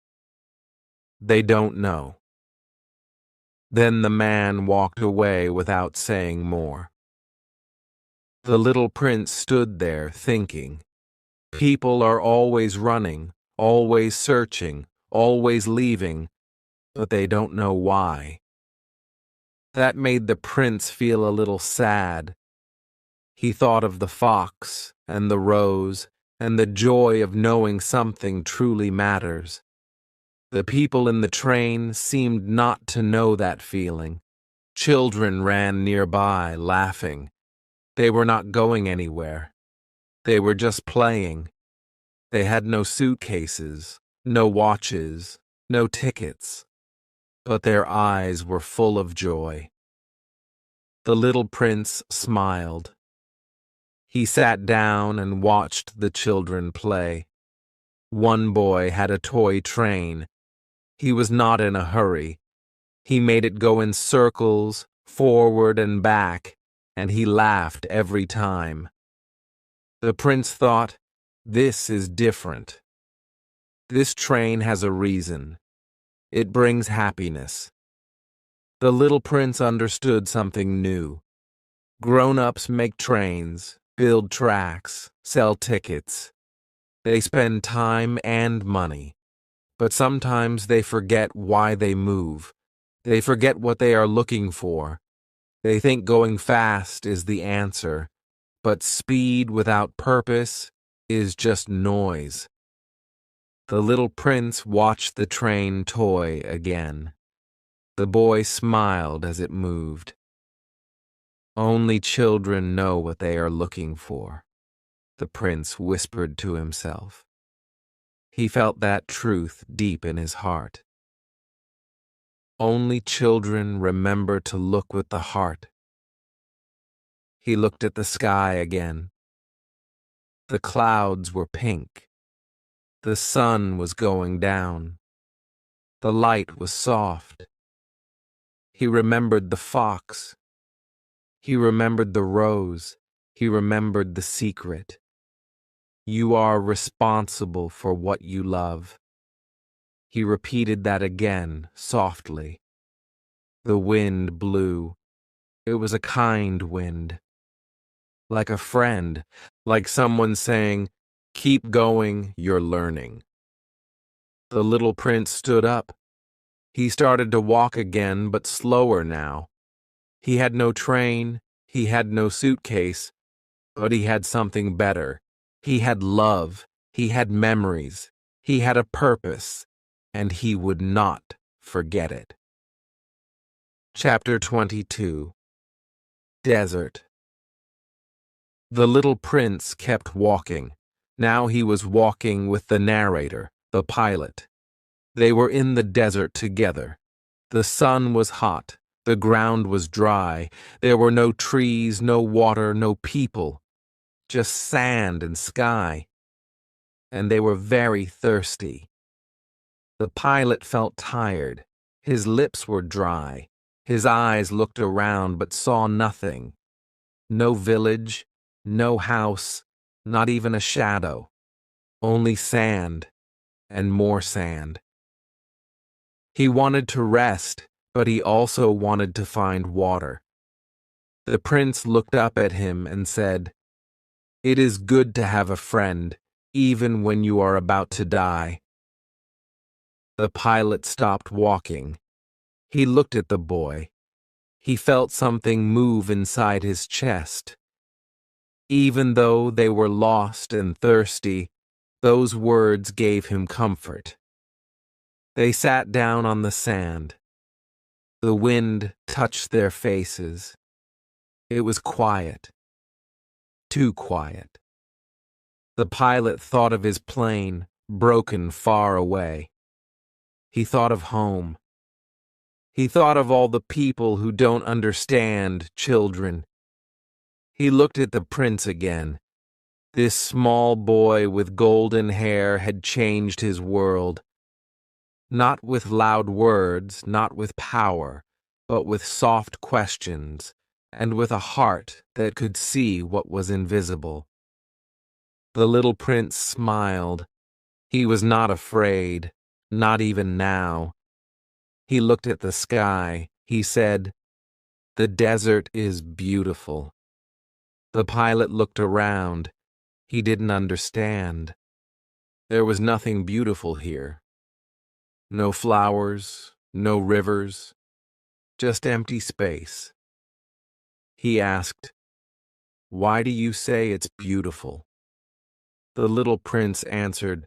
"They don't know." Then the man walked away without saying more. The little prince stood there thinking. People are always running, always searching, always leaving, but they don't know why. That made the prince feel a little sad. He thought of the fox and the rose and the joy of knowing something truly matters. The people in the train seemed not to know that feeling. Children ran nearby, laughing. They were not going anywhere. They were just playing. They had no suitcases, no watches, no tickets, but their eyes were full of joy. The little prince smiled. He sat down and watched the children play. One boy had a toy train. He was not in a hurry. He made it go in circles, forward and back, and he laughed every time. The prince thought, "This is different. This train has a reason. It brings happiness." The little prince understood something new. Grown-ups make trains, build tracks, sell tickets. They spend time and money, but sometimes they forget why they move. They forget what they are looking for. They think going fast is the answer, but speed without purpose is just noise. The little prince watched the train toy again. The boy smiled as it moved. Only children know what they are looking for, the prince whispered to himself. He felt that truth deep in his heart. Only children remember to look with the heart. He looked at the sky again. The clouds were pink. The sun was going down. The light was soft. He remembered the fox. He remembered the rose. He remembered the secret. You are responsible for what you love. He repeated that again, softly. The wind blew. It was a kind wind. Like a friend, like someone saying, "Keep going, you're learning." The little prince stood up. He started to walk again, but slower now. He had no train, he had no suitcase, but he had something better. He had love, he had memories, he had a purpose, and he would not forget it. Chapter 22. Desert. The little prince kept walking. Now he was walking with the narrator, the pilot. They were in the desert together. The sun was hot. The ground was dry. There were no trees, no water, no people. Just sand and sky. And they were very thirsty. The pilot felt tired. His lips were dry. His eyes looked around but saw nothing. No village, no house, not even a shadow. Only sand and more sand. He wanted to rest, but he also wanted to find water. The prince looked up at him and said, "It is good to have a friend, even when you are about to die." The pilot stopped walking. He looked at the boy. He felt something move inside his chest. Even though they were lost and thirsty, those words gave him comfort. They sat down on the sand. The wind touched their faces. It was quiet. Too quiet. The pilot thought of his plane, broken far away. He thought of home. He thought of all the people who don't understand children. He looked at the prince again. This small boy with golden hair had changed his world. Not with loud words, not with power, but with soft questions, and with a heart that could see what was invisible. The little prince smiled. He was not afraid, not even now. He looked at the sky. He said, "The desert is beautiful." The pilot looked around. He didn't understand. There was nothing beautiful here. No flowers, no rivers, just empty space. He asked, "Why do you say it's beautiful?" The little prince answered,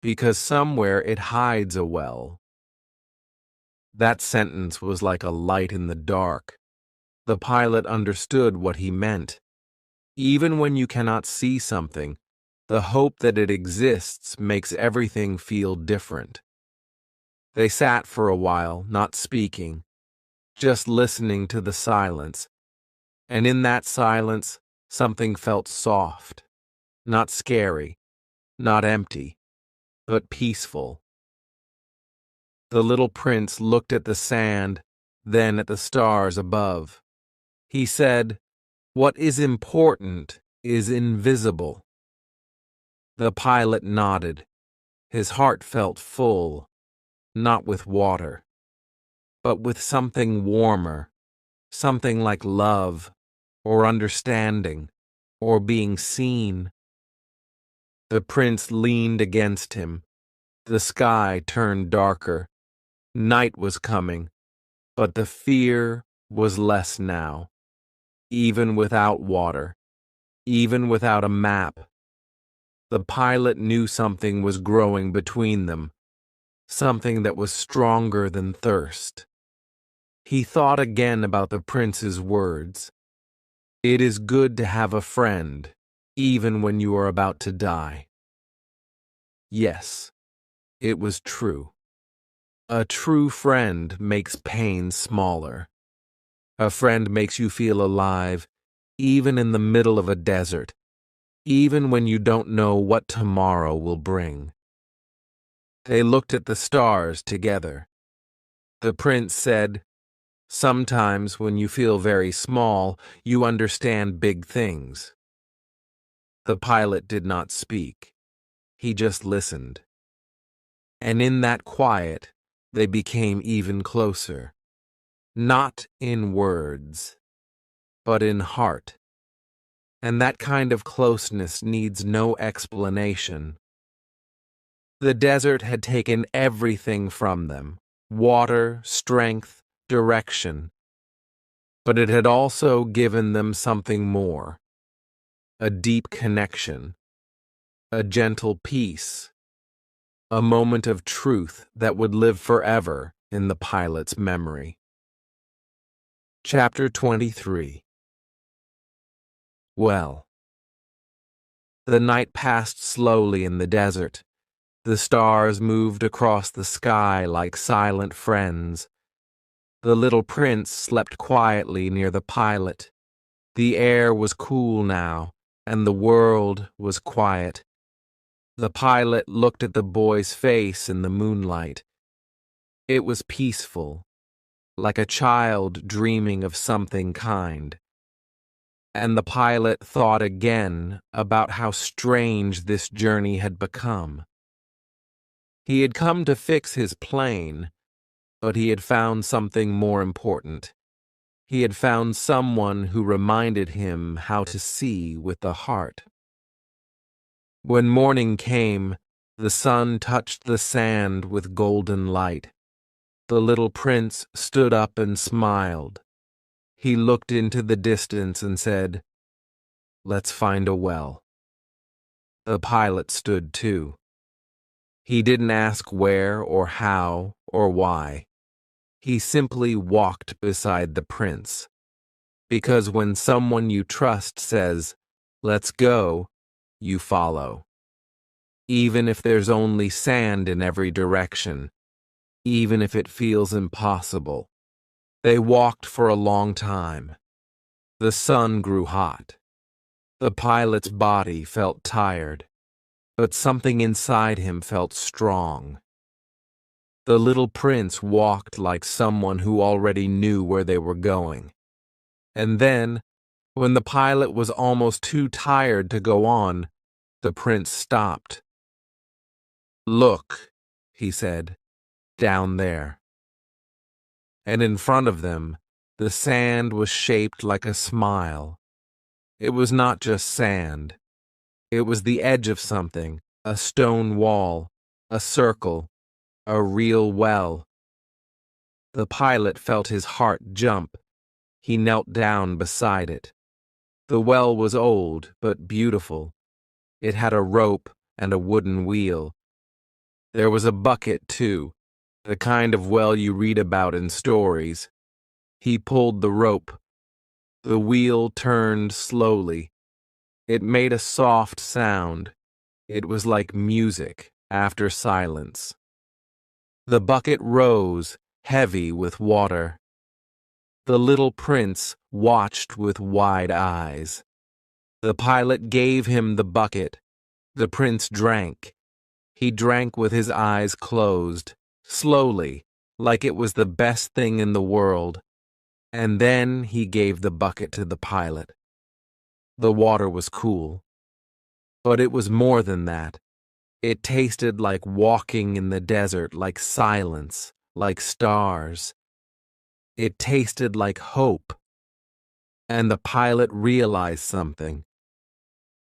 "Because somewhere it hides a well." That sentence was like a light in the dark. The pilot understood what he meant. Even when you cannot see something, the hope that it exists makes everything feel different. They sat for a while, not speaking, just listening to the silence. And in that silence, something felt soft, not scary, not empty, but peaceful. The little prince looked at the sand, then at the stars above. He said, "What is important is invisible." The pilot nodded. His heart felt full, not with water, but with something warmer, something like love, or understanding, or being seen. The prince leaned against him. The sky turned darker. Night was coming, but the fear was less now. Even without water, even without a map, the pilot knew something was growing between them, something that was stronger than thirst. He thought again about the prince's words. "It is good to have a friend, even when you are about to die." Yes, it was true. A true friend makes pain smaller. A friend makes you feel alive, even in the middle of a desert, even when you don't know what tomorrow will bring. They looked at the stars together. The prince said, "Sometimes when you feel very small, you understand big things." The pilot did not speak. He just listened. And in that quiet, they became even closer. Not in words, but in heart. And that kind of closeness needs no explanation. The desert had taken everything from them: water, strength, direction. But it had also given them something more: a deep connection, a gentle peace, a moment of truth that would live forever in the pilot's memory. Chapter 23. Well, The night passed slowly in the desert. The stars moved across the sky like silent friends. The little prince slept quietly near the pilot. The air was cool now, and the world was quiet. The pilot looked at the boy's face in the moonlight. It was peaceful, like a child dreaming of something kind. And the pilot thought again about how strange this journey had become. He had come to fix his plane, but he had found something more important. He had found someone who reminded him how to see with the heart. When morning came, the sun touched the sand with golden light. The little prince stood up and smiled. He looked into the distance and said, "Let's find a well." The pilot stood too. He didn't ask where or how or why. He simply walked beside the prince. Because when someone you trust says, "Let's go," you follow. Even if there's only sand in every direction, even if it feels impossible. They walked for a long time. The sun grew hot. The pilot's body felt tired, but something inside him felt strong. The little prince walked like someone who already knew where they were going. And then, when the pilot was almost too tired to go on, the prince stopped. "Look," he said, "down there." And in front of them, the sand was shaped like a smile. It was not just sand. It was the edge of something, a stone wall, a circle, a real well. The pilot felt his heart jump. He knelt down beside it. The well was old, but beautiful. It had a rope and a wooden wheel. There was a bucket, too, the kind of well you read about in stories. He pulled the rope. The wheel turned slowly. It made a soft sound. It was like music after silence. The bucket rose, heavy with water. The little prince watched with wide eyes. The pilot gave him the bucket. The prince drank. He drank with his eyes closed, slowly, like it was the best thing in the world. And then he gave the bucket to the pilot. The water was cool. But it was more than that. It tasted like walking in the desert, like silence, like stars. It tasted like hope. And the pilot realized something.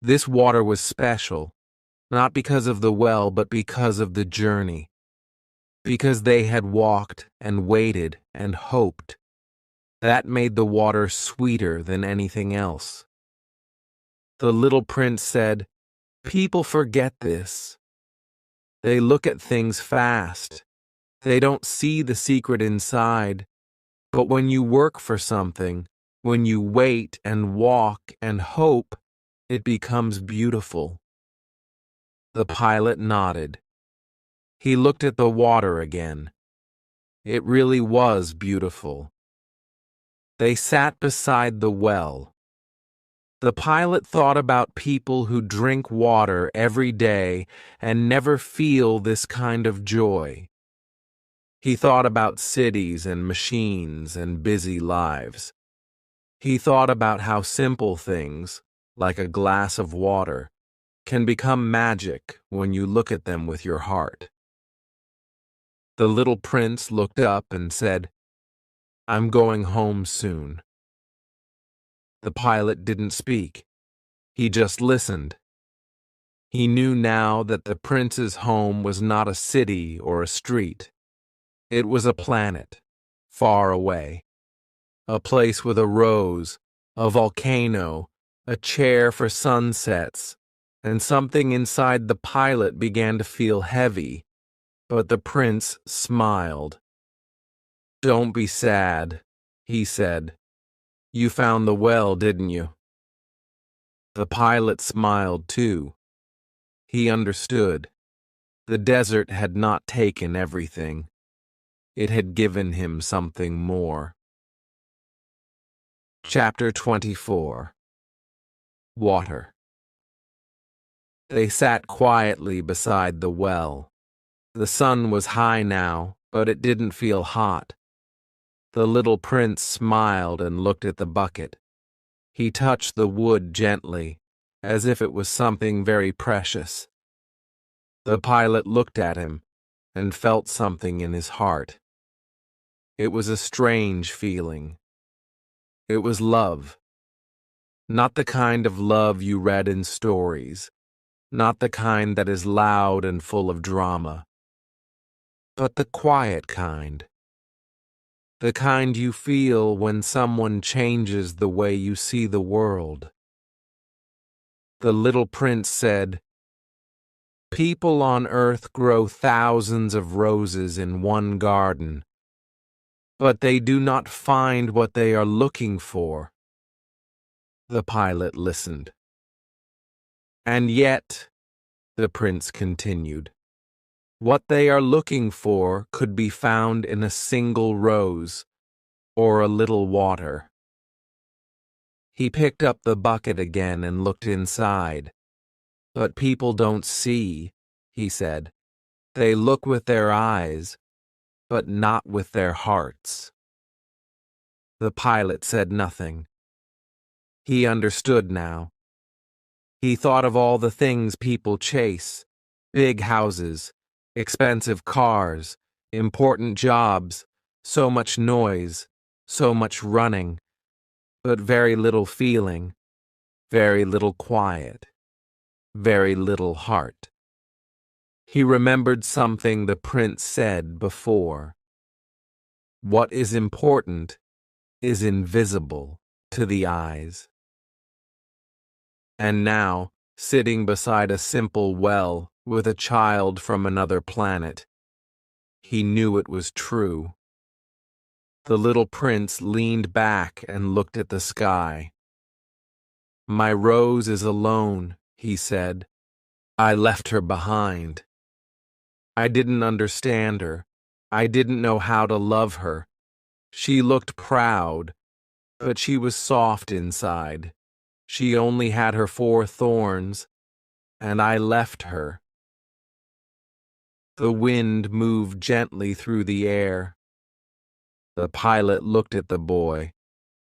This water was special, not because of the well, but because of the journey. Because they had walked and waited and hoped. That made the water sweeter than anything else. The little prince said, "People forget this. They look at things fast. They don't see the secret inside. But when you work for something, when you wait and walk and hope, it becomes beautiful." The pilot nodded. He looked at the water again. It really was beautiful. They sat beside the well. The pilot thought about people who drink water every day and never feel this kind of joy. He thought about cities and machines and busy lives. He thought about how simple things, like a glass of water, can become magic when you look at them with your heart. The little prince looked up and said, "I'm going home soon." The pilot didn't speak. He just listened. He knew now that the prince's home was not a city or a street. It was a planet, far away. A place with a rose, a volcano, a chair for sunsets, and something inside the pilot began to feel heavy, but the prince smiled. "Don't be sad," he said. "You found the well, didn't you?" The pilot smiled too. He understood. The desert had not taken everything. It had given him something more. Chapter 24. Water. They sat quietly beside the well. The sun was high now, but it didn't feel hot. The little prince smiled and looked at the bucket. He touched the wood gently, as if it was something very precious. The pilot looked at him and felt something in his heart. It was a strange feeling. It was love. Not the kind of love you read in stories, not the kind that is loud and full of drama, but the quiet kind. The kind you feel when someone changes the way you see the world. The little prince said, "People on earth grow thousands of roses in one garden, but they do not find what they are looking for." The pilot listened. "And yet," the prince continued, "what they are looking for could be found in a single rose or a little water." He picked up the bucket again and looked inside. "But people don't see," he said. "They look with their eyes, but not with their hearts." The pilot said nothing. He understood now. He thought of all the things people chase: big houses, expensive cars, important jobs, so much noise, so much running, but very little feeling, very little quiet, very little heart. He remembered something the prince said before. What is important is invisible to the eyes. And now, sitting beside a simple well with a child from another planet, he knew it was true. The little prince leaned back and looked at the sky. "My Rose is alone," he said. "I left her behind. I didn't understand her. I didn't know how to love her. She looked proud, but she was soft inside. She only had her 4 thorns, and I left her." The wind moved gently through the air. The pilot looked at the boy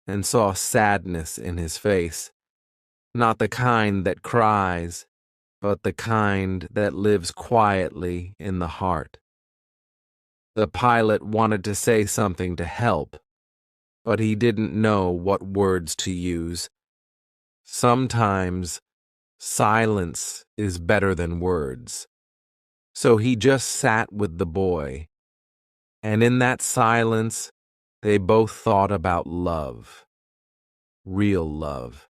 and saw sadness in his face, not the kind that cries, but the kind that lives quietly in the heart. The pilot wanted to say something to help, but he didn't know what words to use. Sometimes silence is better than words. So he just sat with the boy, and in that silence, they both thought about love. Real love.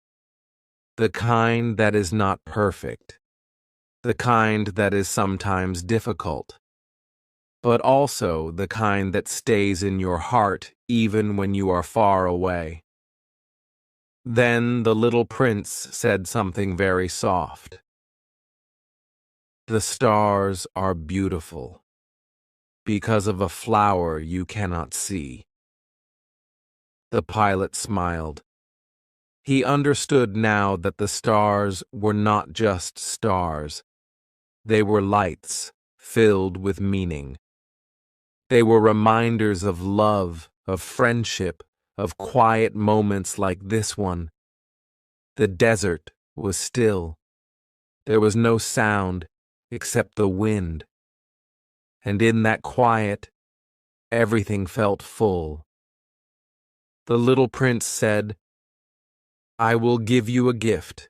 The kind that is not perfect. The kind that is sometimes difficult. But also the kind that stays in your heart even when you are far away. Then the little prince said something very soft. "The stars are beautiful because of a flower you cannot see." The pilot smiled. He understood now that the stars were not just stars. They were lights filled with meaning. They were reminders of love, of friendship, of quiet moments like this one. The desert was still. There was no sound except the wind. And in that quiet, everything felt full. The little prince said, "I will give you a gift.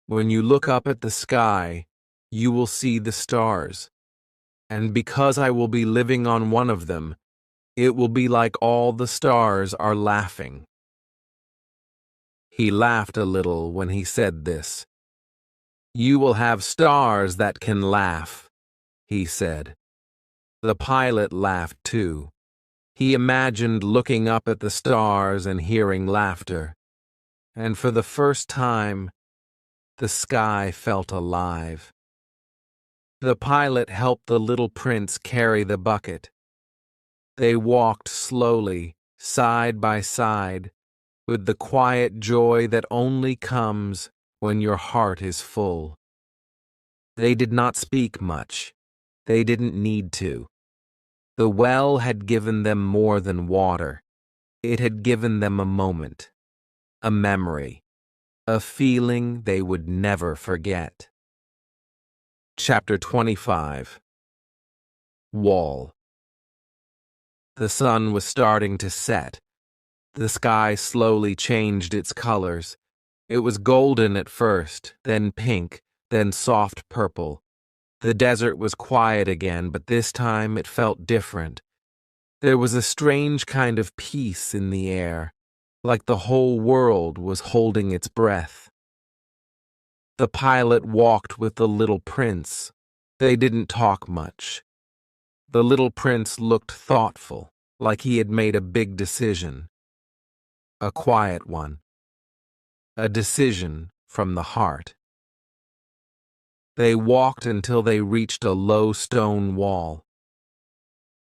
When you look up at the sky, you will see the stars. And because I will be living on one of them, it will be like all the stars are laughing." He laughed a little when he said this. "You will have stars that can laugh," he said. The pilot laughed too. He imagined looking up at the stars and hearing laughter. And for the first time, The sky felt alive. The pilot helped the little prince carry the bucket. They walked slowly, side by side, with the quiet joy that only comes when your heart is full. They did not speak much. They didn't need to. The well had given them more than water. It had given them a moment, a memory, a feeling they would never forget. Chapter 25. Wall. The sun was starting to set. The sky slowly changed its colors. It was golden at first, then pink, then soft purple. The desert was quiet again, but this time it felt different. There was a strange kind of peace in the air, like the whole world was holding its breath. The pilot walked with the little prince. They didn't talk much. The little prince looked thoughtful, like he had made a big decision. A quiet one. A decision from the heart. They walked until they reached a low stone wall.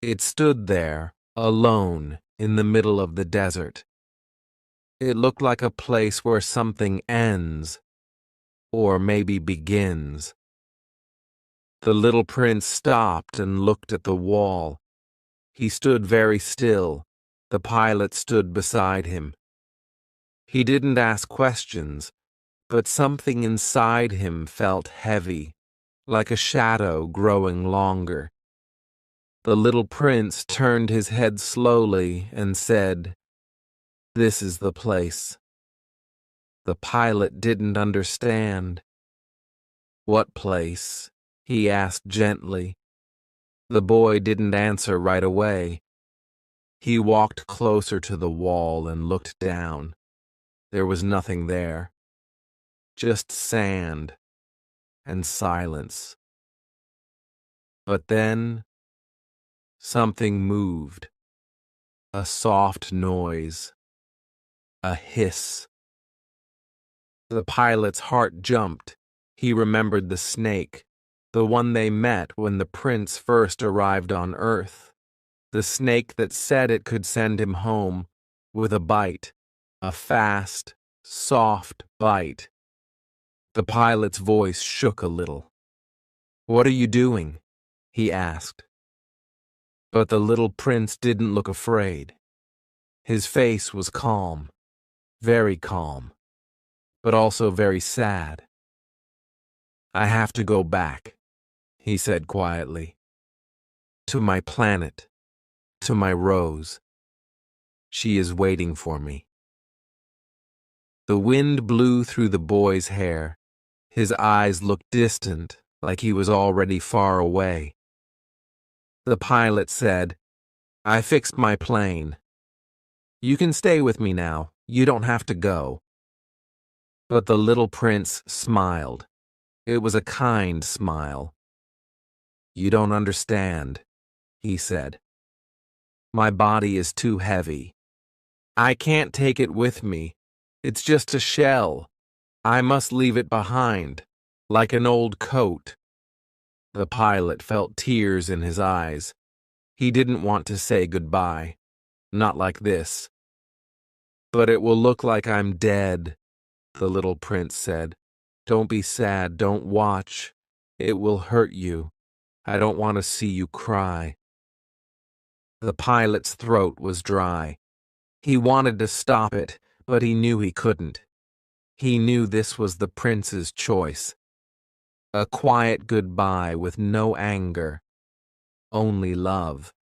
It stood there, alone, in the middle of the desert. It looked like a place where something ends, or maybe begins. The little prince stopped and looked at the wall. He stood very still. The pilot stood beside him. He didn't ask questions, but something inside him felt heavy, like a shadow growing longer. The little prince turned his head slowly and said, "This is the place." The pilot didn't understand. "What place?" he asked gently. The boy didn't answer right away. He walked closer to the wall and looked down. There was nothing there. Just sand and silence. But then something moved. A soft noise. A hiss. The pilot's heart jumped. He remembered the snake, the one they met when the prince first arrived on Earth. The snake that said it could send him home with a bite, a fast, soft bite. The pilot's voice shook a little. "What are you doing?" he asked. But the little prince didn't look afraid. His face was calm, very calm, but also very sad. "I have to go back," he said quietly. "To my planet, to my Rose. She is waiting for me." The wind blew through the boy's hair. His eyes looked distant, like he was already far away. The pilot said, "I fixed my plane. You can stay with me now. You don't have to go." But the little prince smiled. It was a kind smile. "You don't understand," he said. "My body is too heavy. I can't take it with me. It's just a shell. I must leave it behind, like an old coat." The pilot felt tears in his eyes. He didn't want to say goodbye. Not like this. "But it will look like I'm dead," the little prince said. "Don't be sad. Don't watch. It will hurt you. I don't want to see you cry." The pilot's throat was dry. He wanted to stop it, but he knew he couldn't. He knew this was the prince's choice. A quiet goodbye with no anger, only love.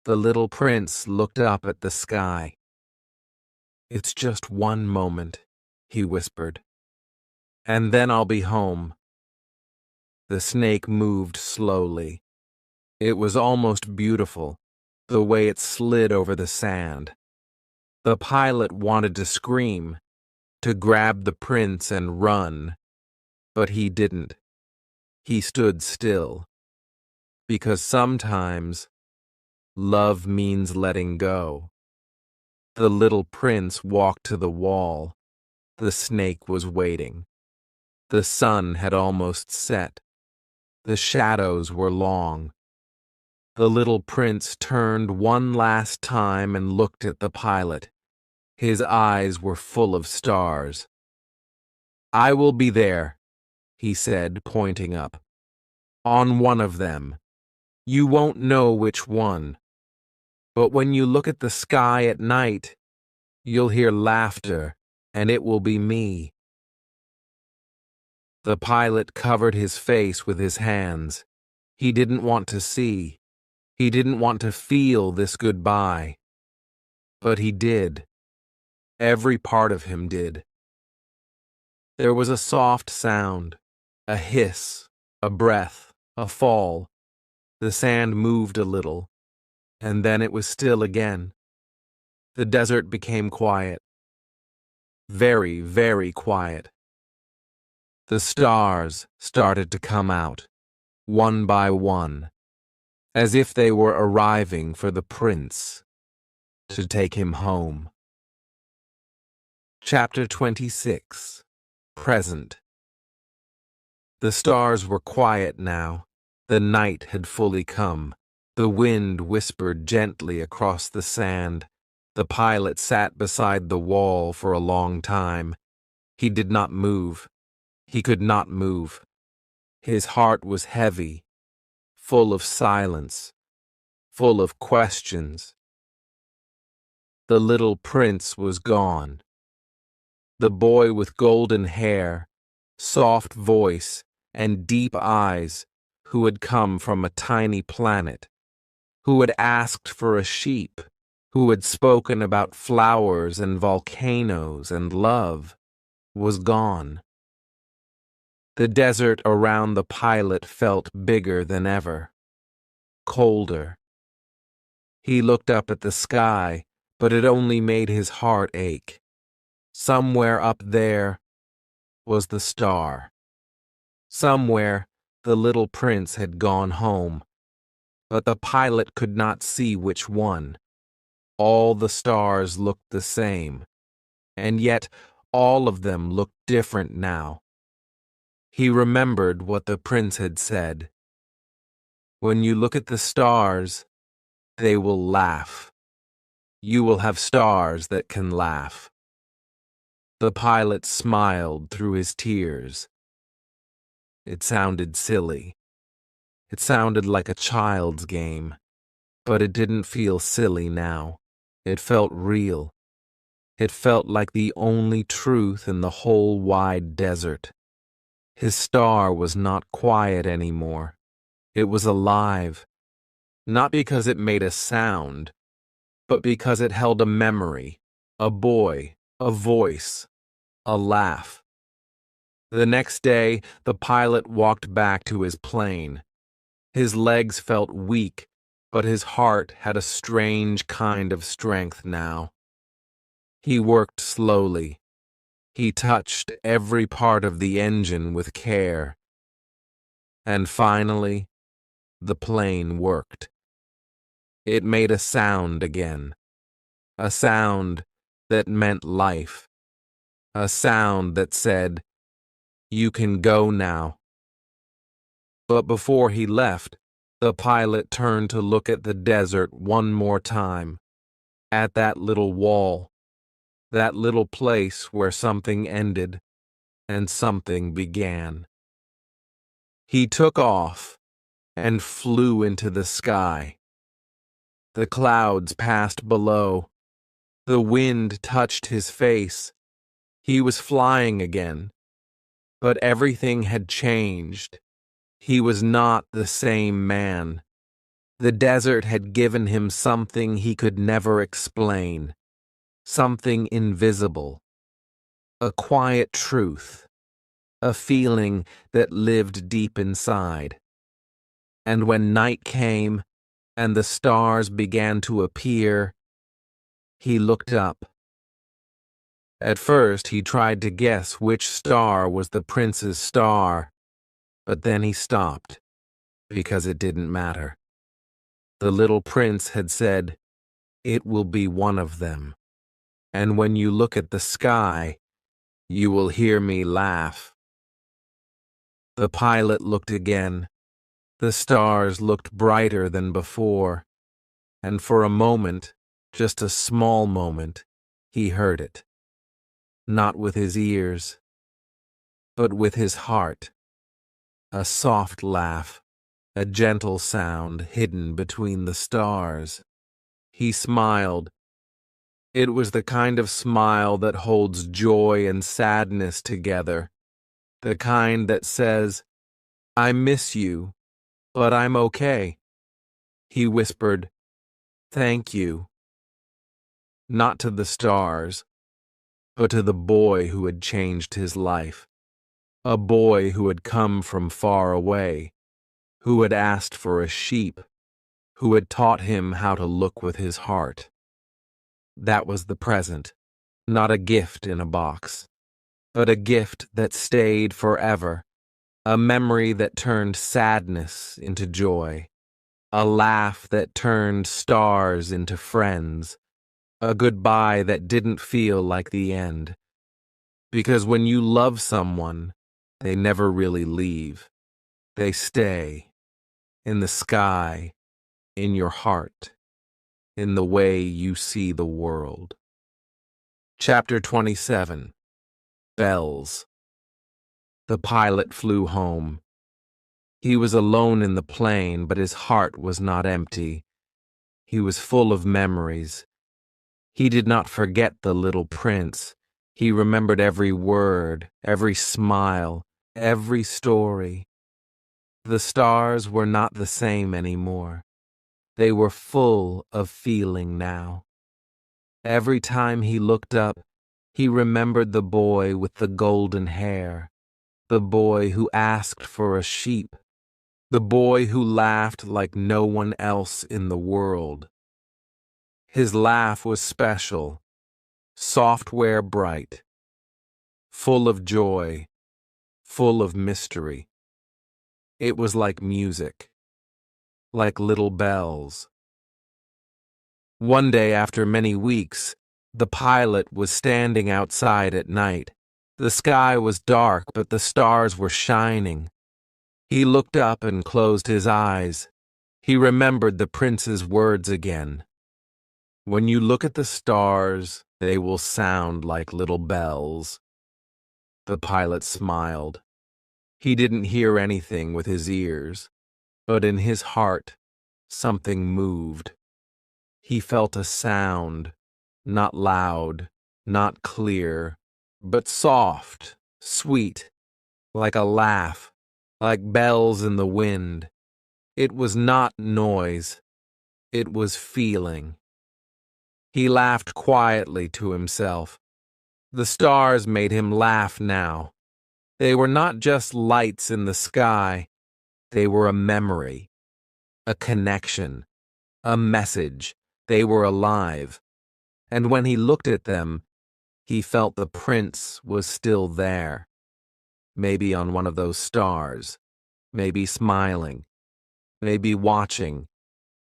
The little prince looked up at the sky. "It's just one moment," he whispered. "And then I'll be home." The snake moved slowly. It was almost beautiful, the way it slid over the sand. The pilot wanted to scream, to grab the prince and run, but he didn't. He stood still. Because sometimes love means letting go. The little prince walked to the wall. The snake was waiting. The sun had almost set. The shadows were long. The little prince turned one last time and looked at the pilot. His eyes were full of stars. "I will be there," he said, pointing up. "On one of them. You won't know which one. But when you look at the sky at night, you'll hear laughter, and it will be me." The pilot covered his face with his hands. He didn't want to see. He didn't want to feel this goodbye. But he did. Every part of him did. There was a soft sound, a hiss, a breath, a fall. The sand moved a little, and then it was still again. The desert became quiet. Very, very quiet. The stars started to come out, one by one, as if they were arriving for the prince to take him home. Chapter 26. Present. The stars were quiet now. The night had fully come. The wind whispered gently across the sand. The pilot sat beside the wall for a long time. He did not move. He could not move. His heart was heavy, full of silence, full of questions. The little prince was gone. The boy with golden hair, soft voice, and deep eyes, who had come from a tiny planet, who had asked for a sheep, who had spoken about flowers and volcanoes and love, was gone. The desert around the pilot felt bigger than ever, colder. He looked up at the sky, but it only made his heart ache. Somewhere up there was the star. Somewhere the little prince had gone home, but the pilot could not see which one. All the stars looked the same, and yet all of them looked different now. He remembered what the prince had said. "When you look at the stars, they will laugh. You will have stars that can laugh." The pilot smiled through his tears. It sounded silly. It sounded like a child's game, but it didn't feel silly now. It felt real. It felt like the only truth in the whole wide desert. His star was not quiet anymore. It was alive, not because it made a sound, but because it held a memory, a boy, a voice, a laugh. The next day, the pilot walked back to his plane. His legs felt weak, but his heart had a strange kind of strength now. He worked slowly. He touched every part of the engine with care. And finally, the plane worked. It made a sound again. A sound that meant life. A sound that said, "You can go now." But before he left, the pilot turned to look at the desert one more time. At that little wall. That little place where something ended and something began. He took off and flew into the sky. The clouds passed below. The wind touched his face. He was flying again. But everything had changed. He was not the same man. The desert had given him something he could never explain. Something invisible. A quiet truth. A feeling that lived deep inside. And when night came and the stars began to appear, he looked up. At first he tried to guess which star was the prince's star, but then he stopped, because it didn't matter. The little prince had said, "It will be one of them. And when you look at the sky, you will hear me laugh." The pilot looked again. The stars looked brighter than before, and for a moment, just a small moment, he heard it. Not with his ears, but with his heart. A soft laugh, a gentle sound hidden between the stars. He smiled. It was the kind of smile that holds joy and sadness together, the kind that says, "I miss you, but I'm okay." He whispered, "Thank you," not to the stars, but to the boy who had changed his life, a boy who had come from far away, who had asked for a sheep, who had taught him how to look with his heart. That was the present, not a gift in a box, but a gift that stayed forever, a memory that turned sadness into joy, a laugh that turned stars into friends, a goodbye that didn't feel like the end. Because when you love someone, they never really leave. They stay in the sky, in your heart, in the way you see the world. Chapter 27. Bells. The pilot flew home. He was alone in the plane, but his heart was not empty. He was full of memories. He did not forget the little prince. He remembered every word, every smile, every story. The stars were not the same anymore. They were full of feeling now. Every time he looked up, he remembered the boy with the golden hair, the boy who asked for a sheep, the boy who laughed like no one else in the world. His laugh was special, software bright, full of joy, full of mystery. It was like music, like little bells. One day after many weeks, the pilot was standing outside at night. The sky was dark, but the stars were shining. He looked up and closed his eyes. He remembered the prince's words again. When you look at the stars, they will sound like little bells. The pilot smiled. He didn't hear anything with his ears, but in his heart, something moved. He felt a sound, not loud, not clear, but soft, sweet, like a laugh, like bells in the wind. It was not noise, it was feeling. He laughed quietly to himself. The stars made him laugh now. They were not just lights in the sky, they were a memory, a connection, a message. They were alive. And when he looked at them, he felt the prince was still there. Maybe on one of those stars, maybe smiling, maybe watching,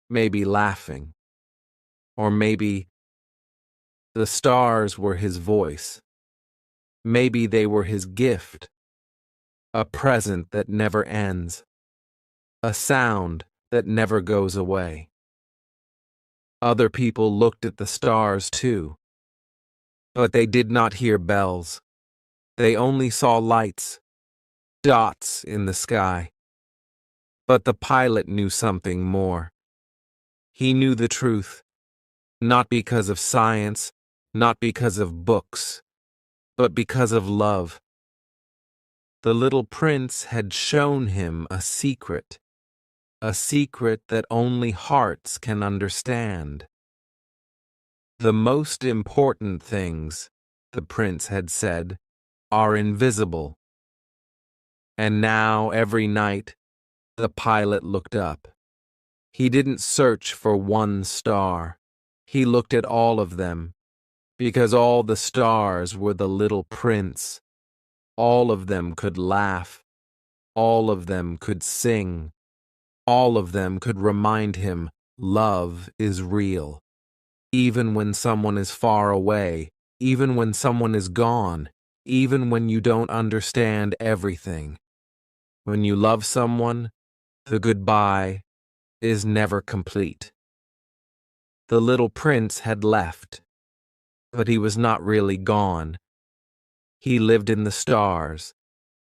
maybe laughing. Or maybe the stars were his voice. Maybe they were his gift, a present that never ends, a sound that never goes away. Other people looked at the stars too, but they did not hear bells. They only saw lights, dots in the sky. But the pilot knew something more. He knew the truth, not because of science, not because of books, but because of love. The little prince had shown him a secret that only hearts can understand. The most important things, the prince had said, are invisible. And now, every night, the pilot looked up. He didn't search for one star. He looked at all of them, because all the stars were the little prince. All of them could laugh. All of them could sing. All of them could remind him love is real. Even when someone is far away, even when someone is gone, even when you don't understand everything. When you love someone, the goodbye is never complete. The little prince had left, but he was not really gone. He lived in the stars,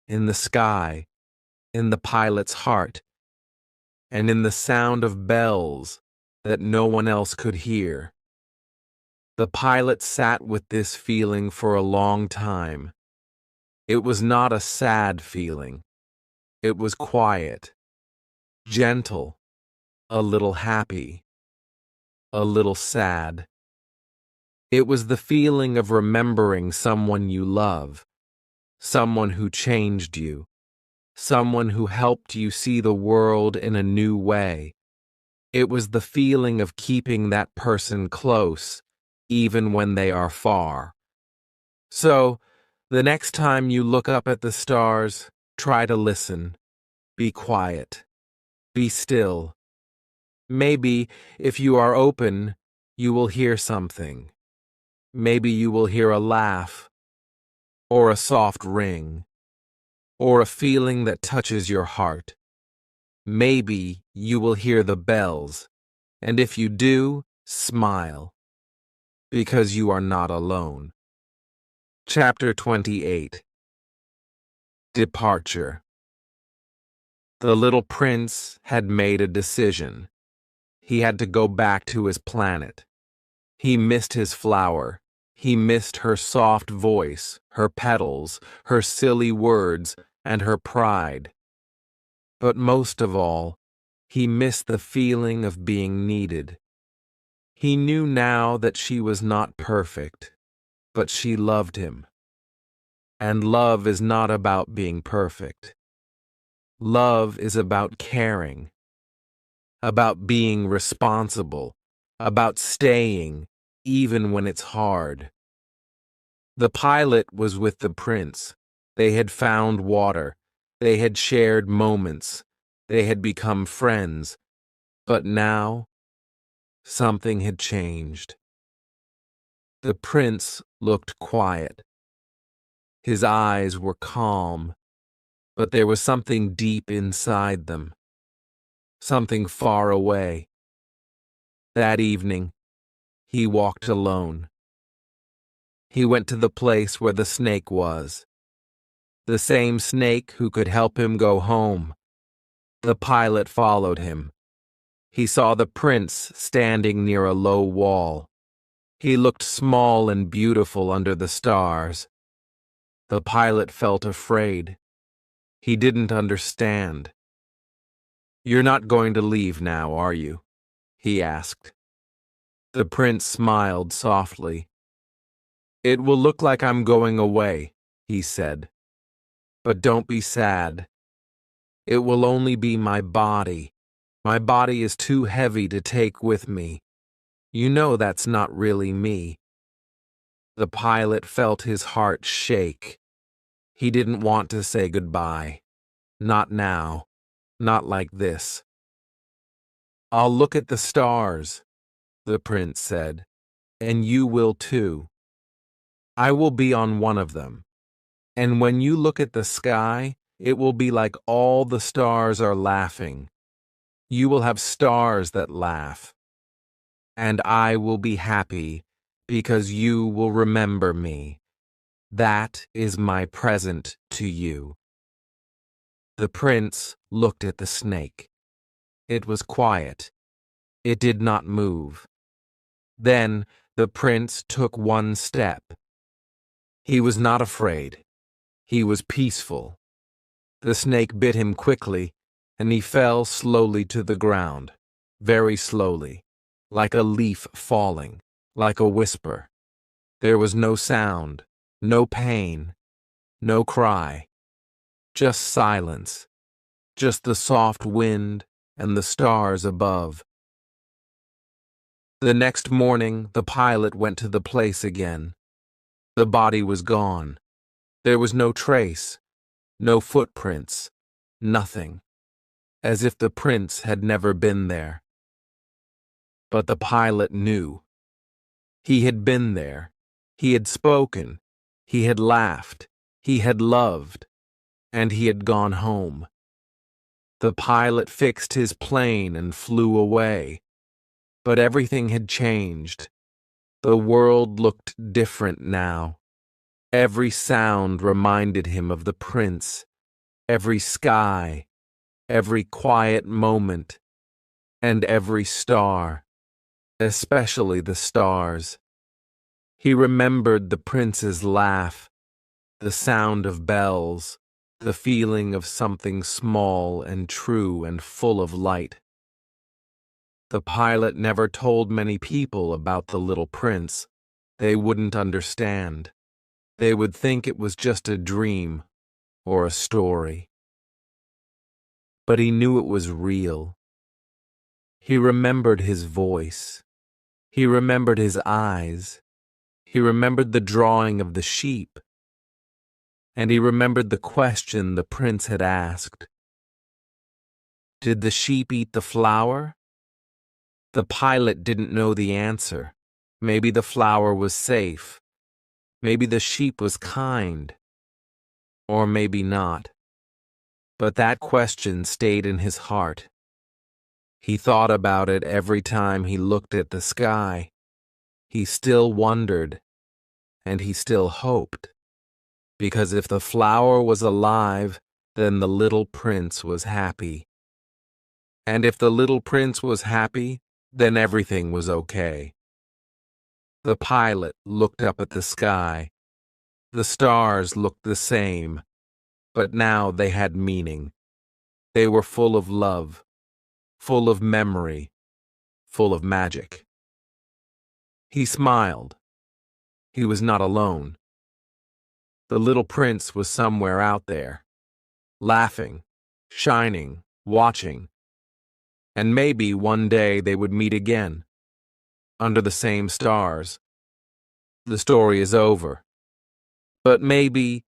in the sky, in the pilot's heart, and in the sound of bells that no one else could hear. The pilot sat with this feeling for a long time. It was not a sad feeling. It was quiet, gentle, a little happy, a little sad. It was the feeling of remembering someone you love, someone who changed you, someone who helped you see the world in a new way. It was the feeling of keeping that person close, even when they are far. So, the next time you look up at the stars, try to listen. Be quiet. Be still. Maybe, if you are open, you will hear something. Maybe you will hear a laugh, or a soft ring, or a feeling that touches your heart. Maybe you will hear the bells, and if you do, smile, because you are not alone. Chapter 28. Departure. The little prince had made a decision. He had to go back to his planet. He missed his flower. He missed her soft voice, her petals, her silly words, and her pride. But most of all, he missed the feeling of being needed. He knew now that she was not perfect, but she loved him. And love is not about being perfect. Love is about caring, about being responsible, about staying, even when it's hard. The pilot was with the prince. They had found water. They had shared moments. They had become friends. But now, something had changed. The prince looked quiet. His eyes were calm, but there was something deep inside them, something far away. That evening, he walked alone. He went to the place where the snake was, the same snake who could help him go home. The pilot followed him. He saw the prince standing near a low wall. He looked small and beautiful under the stars. The pilot felt afraid. He didn't understand. "You're not going to leave now, are you?" he asked. The prince smiled softly. "It will look like I'm going away," he said. "But don't be sad. It will only be my body. My body is too heavy to take with me. You know that's not really me." The pilot felt his heart shake. He didn't want to say goodbye. Not now. Not like this. "I'll look at the stars," the prince said, "and you will too. I will be on one of them. And when you look at the sky, it will be like all the stars are laughing. You will have stars that laugh. And I will be happy because you will remember me. That is my present to you." The prince looked at the snake. It was quiet. It did not move. Then the prince took one step. He was not afraid. He was peaceful. The snake bit him quickly, and he fell slowly to the ground, very slowly, like a leaf falling, like a whisper. There was no sound, no pain, no cry, just silence, just the soft wind and the stars above. The next morning, the pilot went to the place again. The body was gone. There was no trace, no footprints, nothing, as if the prince had never been there. But the pilot knew. He had been there. He had spoken. He had laughed. He had loved. And he had gone home. The pilot fixed his plane and flew away. But everything had changed. The world looked different now. Every sound reminded him of the prince. Every sky, every quiet moment, and every star, especially the stars. He remembered the prince's laugh, the sound of bells, the feeling of something small and true and full of light. The pilot never told many people about the little prince. They wouldn't understand. They would think it was just a dream or a story. But he knew it was real. He remembered his voice. He remembered his eyes. He remembered the drawing of the sheep. And he remembered the question the prince had asked. Did the sheep eat the flower? The pilot didn't know the answer. Maybe the flower was safe. Maybe the sheep was kind. Or maybe not. But that question stayed in his heart. He thought about it every time he looked at the sky. He still wondered, and he still hoped. Because if the flower was alive, then the little prince was happy. And if the little prince was happy, then everything was okay. The pilot looked up at the sky. The stars looked the same, but now they had meaning. They were full of love, full of memory, full of magic. He smiled. He was not alone. The little prince was somewhere out there, laughing, shining, watching. And maybe one day they would meet again, under the same stars. The story is over. But maybe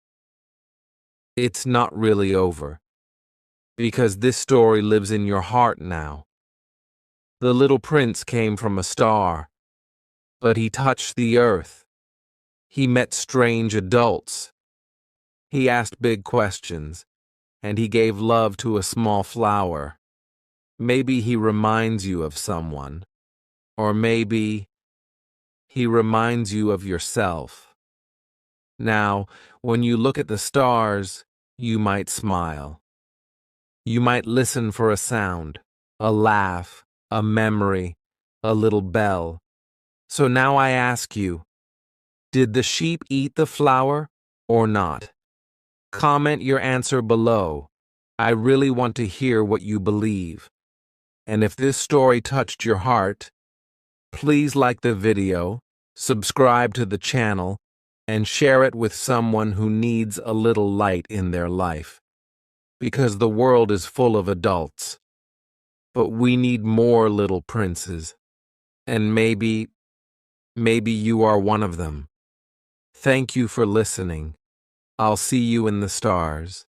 it's not really over, because this story lives in your heart now. The little prince came from a star, but he touched the earth. He met strange adults. He asked big questions, and he gave love to a small flower. Maybe he reminds you of someone, or maybe he reminds you of yourself. Now, when you look at the stars, you might smile. You might listen for a sound, a laugh, a memory, a little bell. So now I ask you, did the sheep eat the flower or not? Comment your answer below. I really want to hear what you believe. And if this story touched your heart, please like the video, subscribe to the channel, and share it with someone who needs a little light in their life. Because the world is full of adults. But we need more little princes. And maybe you are one of them. Thank you for listening. I'll see you in the stars.